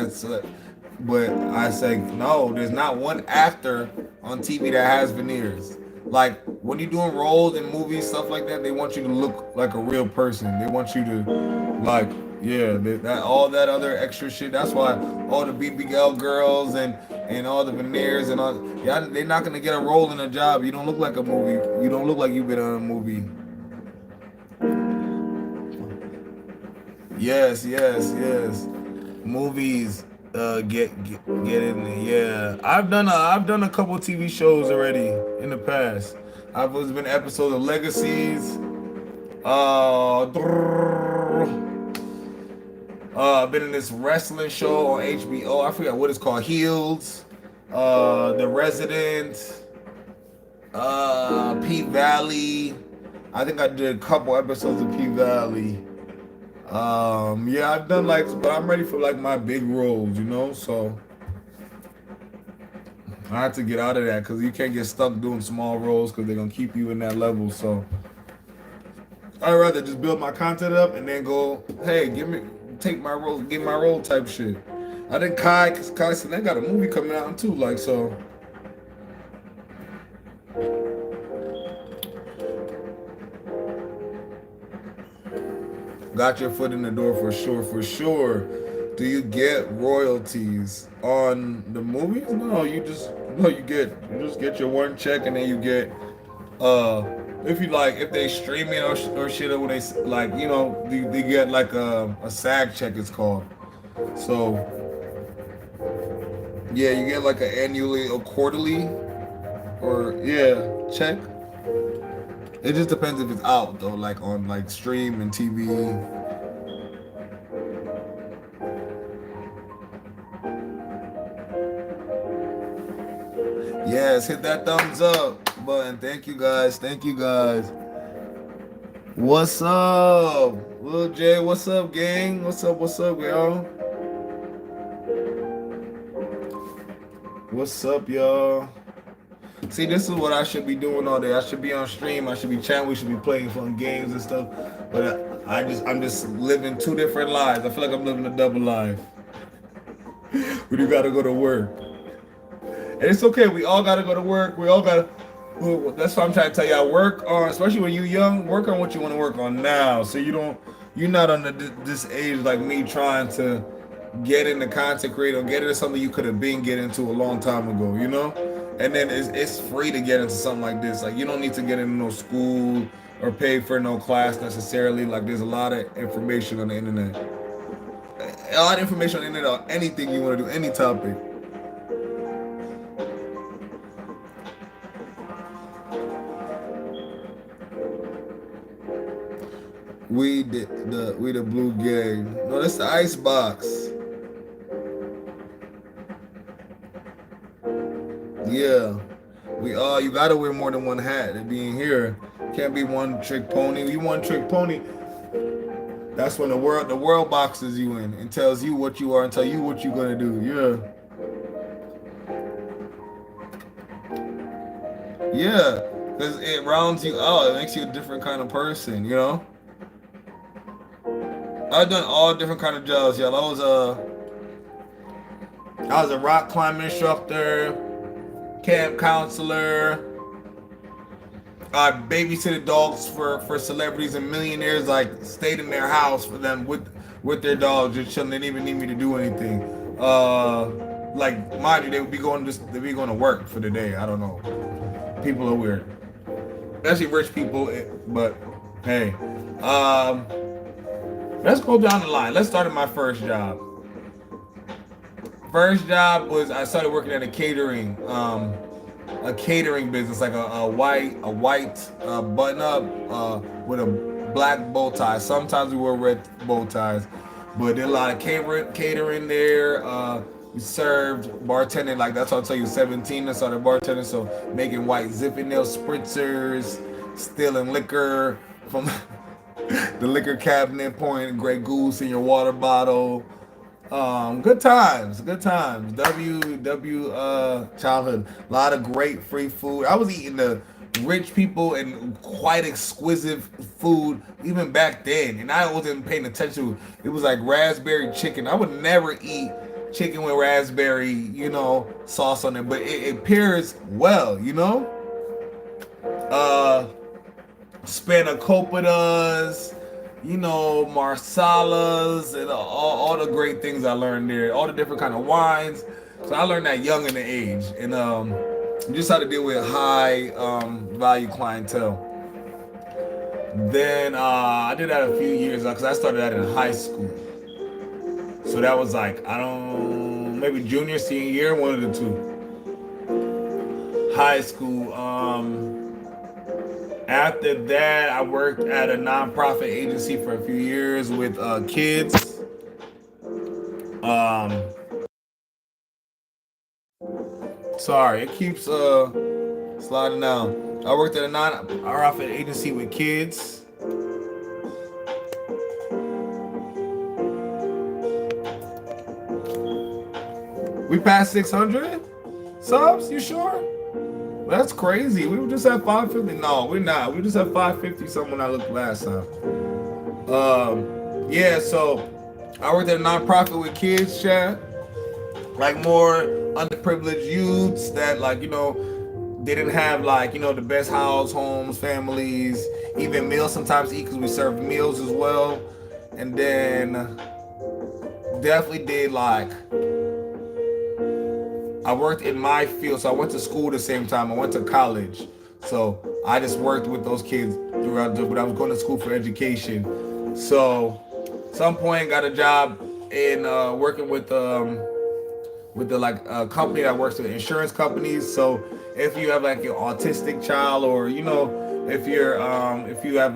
But I say no. There's not one actor on TV that has veneers. Like when you're doing roles in movies, stuff like that, they want you to look like a real person. They want you to like yeah, that all that other extra shit. That's why all the BBL girls and all the veneers and all. Yeah, they're not gonna get a role in a job. You don't look like a movie. You don't look like you've been on a movie. Yes. Movies. Get in there. Yeah, I've done a couple TV shows already in the past. I've been episodes of Legacies. I've been in this wrestling show on HBO. I forgot what it's called. Heels. The Resident. P Valley. I think I did a couple episodes of P Valley. Yeah, I've done but I'm ready for like my big roles. So I have to get out of that because you can't get stuck doing small roles because they're gonna keep you in that level. So I'd rather just build my content up and then go, hey, take my role, give my role type shit. I think Kai said they got a movie coming out too, like so. Got your foot in the door for sure. Do you get royalties on the movies? No, you just get your one check and then you get if they stream it or shit or when they they get like a SAG check it's called. So yeah, you get like an annually or quarterly or yeah check. It just depends if it's out though, like on like stream and TV. Yes, hit that thumbs up button. Thank you guys. What's up, Lil J? What's up, gang? What's up, y'all? What's up, y'all? See, this is what I should be doing all day. I should be on stream. I should be chatting. We should be playing fun games and stuff. But I'm just living two different lives. I feel like I'm living a double life. But you gotta go to work, and it's okay. We all gotta go to work. We all gotta. Well, that's what I'm trying to tell y'all. Work on, especially when you're young. Work on what you want to work on now, so you don't. You're not on this age like me trying to get into content creating, get into something you could have been get into a long time ago, you know? And then it's free to get into something like this. Like, you don't need to get into no school or pay for no class necessarily. Like, there's a lot of information on the internet. A lot of information on the internet on anything you want to do, any topic. We the blue gang. No, that's the ice box. Yeah. You gotta wear more than one hat to be in here. Can't be one trick pony. You one trick pony. That's when the world boxes you in and tells you what you are and tell you what you're gonna do. Yeah. Yeah. Because it rounds you out. It makes you a different kind of person, you know? I've done all different kind of jobs, y'all. I was a rock climbing instructor, camp counselor. I babysitted dogs for celebrities and millionaires. Like, stayed in their house for them with their dogs, just chilling. They didn't even need me to do anything. Like, mind you, they'd be going to work for the day. I don't know. People are weird, especially rich people. But hey, let's go down the line. Let's start at my first job. First job was I started working at a catering business, like a white button up with a black bow tie. Sometimes we wear red bow ties, but did a lot of catering there. We served bartending, like that's what I'll tell you. 17, I started bartending, so making white Zinfandel spritzers, stealing liquor from the liquor cabinet, pouring Grey Goose in your water bottle. Good times. Childhood. A lot of great free food. I was eating the rich people and quite exquisite food even back then, and I wasn't paying attention. It was like raspberry chicken. I would never eat chicken with raspberry, sauce on it, but it pairs well, Spanakopita's, marsalas, and all the great things I learned there, all the different kind of wines. So I learned that young in the age, and just how to deal with high value clientele. Then I did that a few years because I started that in high school. So that was like, maybe junior, senior year, one of the two. High school. After that, I worked at a nonprofit agency for a few years with kids. Sorry, it keeps sliding down. I worked at a nonprofit agency with kids. We passed 600 subs? You sure? That's crazy. We were just at 550. No, we're not. We just at 550 something when I looked last time. Yeah, so I worked at a nonprofit with kids, chat. Like more underprivileged youths that they didn't have the best house, homes, families, even meals sometimes to eat because we served meals as well. And then definitely did I worked in my field, so I went to school at the same time. I went to college, so I just worked with those kids throughout. But I was going to school for education. So, some point got a job in working with the company that works with insurance companies. So if you have an autistic child, or if you have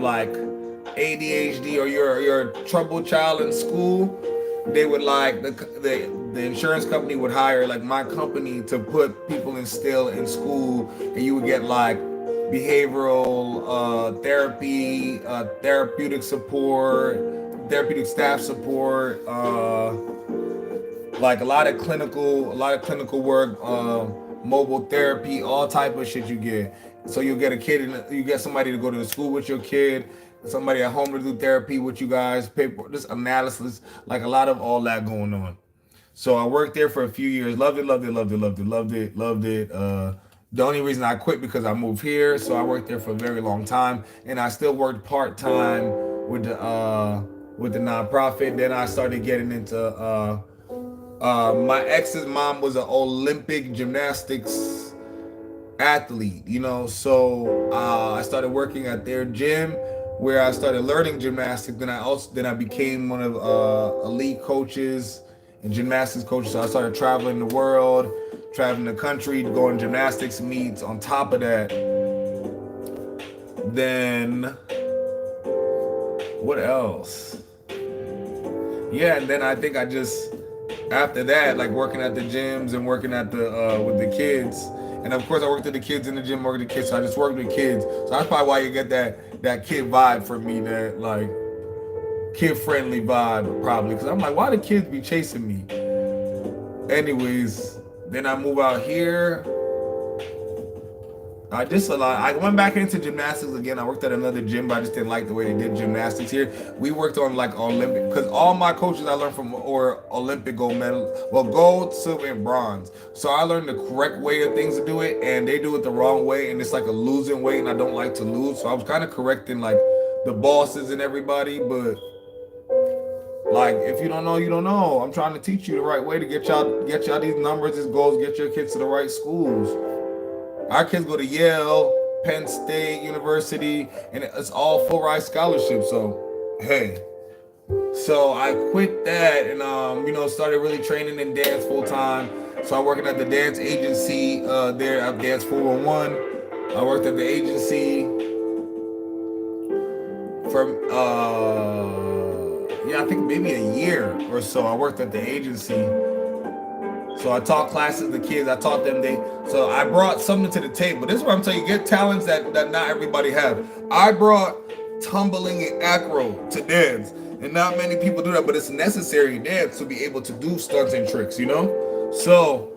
ADHD, or you're a troubled child in school, they would the insurance company would hire my company to put people in school, and you would get behavioral therapy, therapeutic support, therapeutic staff support, like a lot of clinical work, mobile therapy, all type of shit you get. So you get a kid, and you get somebody to go to the school with your kid, somebody at home to do therapy with you guys, paper, just analysis, like a lot of all that going on. So I worked there for a few years. Loved it, loved it, loved it, loved it, loved it, loved it. The only reason I quit because I moved here. So I worked there for a very long time, and I still worked part time with the nonprofit. Then I started getting into my ex's mom was an Olympic gymnastics athlete, So I started working at their gym where I started learning gymnastics. Then I became one of elite coaches and gymnastics coaches. So I started traveling the world, traveling the country, going gymnastics meets. On top of that, then what else? Yeah, and then I think I just after that, like working at the gyms and working at the with the kids. And of course, I worked with the kids in the gym, working with the kids. So I just worked with kids. So that's probably why you get that kid vibe from me, that like kid friendly vibe, probably. Because I'm like, why do kids be chasing me? Anyways, then I move out here. I went back into gymnastics again. I worked at another gym, but I just didn't like the way they did gymnastics here. We worked on like Olympic, because all my coaches I learned from were Olympic gold medal, well, gold, silver, and bronze. So I learned the correct way of things to do it, and they do it the wrong way, and it's like a losing way, and I don't like to lose. So I was kind of correcting like the bosses and everybody, but like if you don't know, you don't know. I'm trying to teach you the right way to get y'all these numbers, these goals, get your kids to the right schools. Our kids go to Yale, Penn State University, and it's all full ride scholarship. So, hey. So I quit that and started really training in dance full time. So I'm working at the dance agency there at Dance 411. I worked at the agency for I think maybe a year or so. I worked at the agency. So I taught classes to kids. I taught them so I brought something to the table. This is what I'm telling you, get talents that not everybody have. I brought tumbling and acro to dance. And not many people do that, but it's necessary in dance to be able to do stunts and tricks, So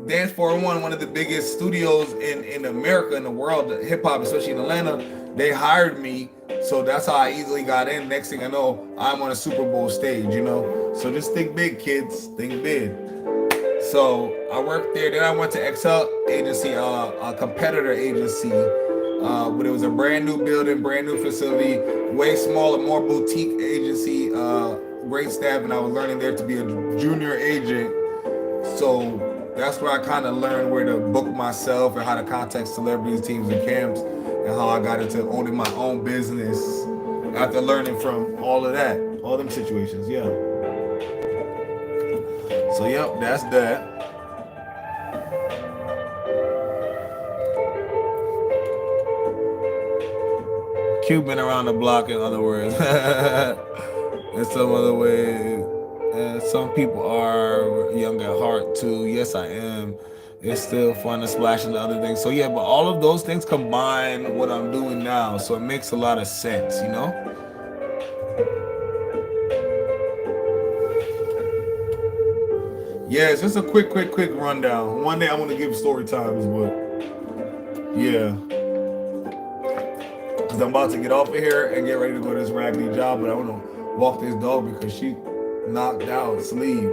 Dance 401, one of the biggest studios in America, in the world, hip hop, especially in Atlanta, they hired me. So that's how I easily got in. Next thing I know, I'm on a Super Bowl stage, So just think big, kids. Think big. So I worked there. Then I went to Excel Agency, a competitor agency, but it was a brand new building, brand new facility, way smaller, more boutique agency, great staff, and I was learning there to be a junior agent. So that's where I kind of learned where to book myself and how to contact celebrities, teams, and camps, and how I got into owning my own business after learning from all of that, all them situations, yeah. So, yep, that's that. Q been around the block, in other words. In some other ways. And some people are young at heart, too. Yes, I am. It's still fun to splash into other things. So, yeah, but all of those things combine what I'm doing now. So it makes a lot of sense, Yeah, it's just a quick rundown. One day I want to give story times, but yeah. Because I'm about to get off of here and get ready to go to this raggedy job, but I want to walk this dog because she knocked out sleep.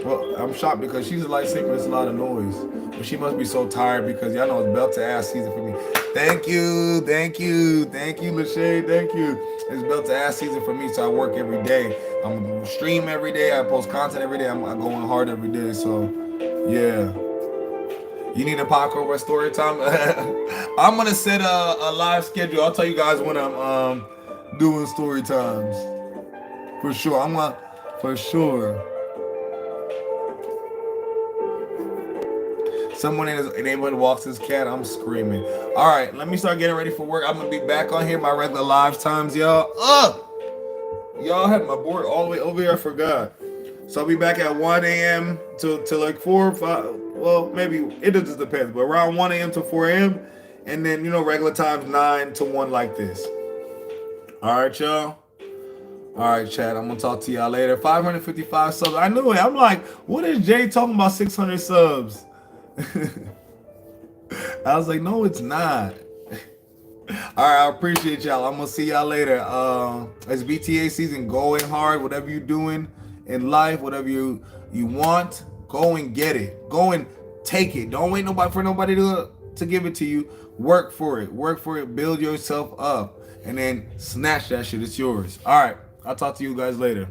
Well, I'm shocked because she's a light sleeper. It's a lot of noise. But she must be so tired because y'all know it's belt to ass season for me. Thank you, Lachey. Thank you. It's belt to ass season for me, so I work every day. I'm stream every day. I post content every day. I'm going hard every day. So, yeah. You need a popcorn or story time? I'm gonna set a live schedule. I'll tell you guys when I'm doing story times. For sure. For sure. Someone in his neighborhood walks his cat. I'm screaming. All right, let me start getting ready for work. I'm gonna be back on here, my regular live times, y'all. Y'all had my board all the way over here. I forgot. So I'll be back at 1 a.m. to like 4 or 5. Well, maybe it just depends, but around 1 a.m. to 4 a.m. And then regular times 9 to 1 like this. All right, y'all. All right, Chad. I'm gonna talk to y'all later. 555 subs. I knew it. I'm like, what is Jay talking about? 600 subs. I was like, no, it's not. All right, I appreciate y'all. I'm gonna see y'all later. It's BTA season, going hard. Whatever you're doing in life, whatever you want, go and get it. Go and take it. Don't wait for nobody to give it to you. Work for it. Work for it. Build yourself up, and then snatch that shit. It's yours. All right. I'll talk to you guys later.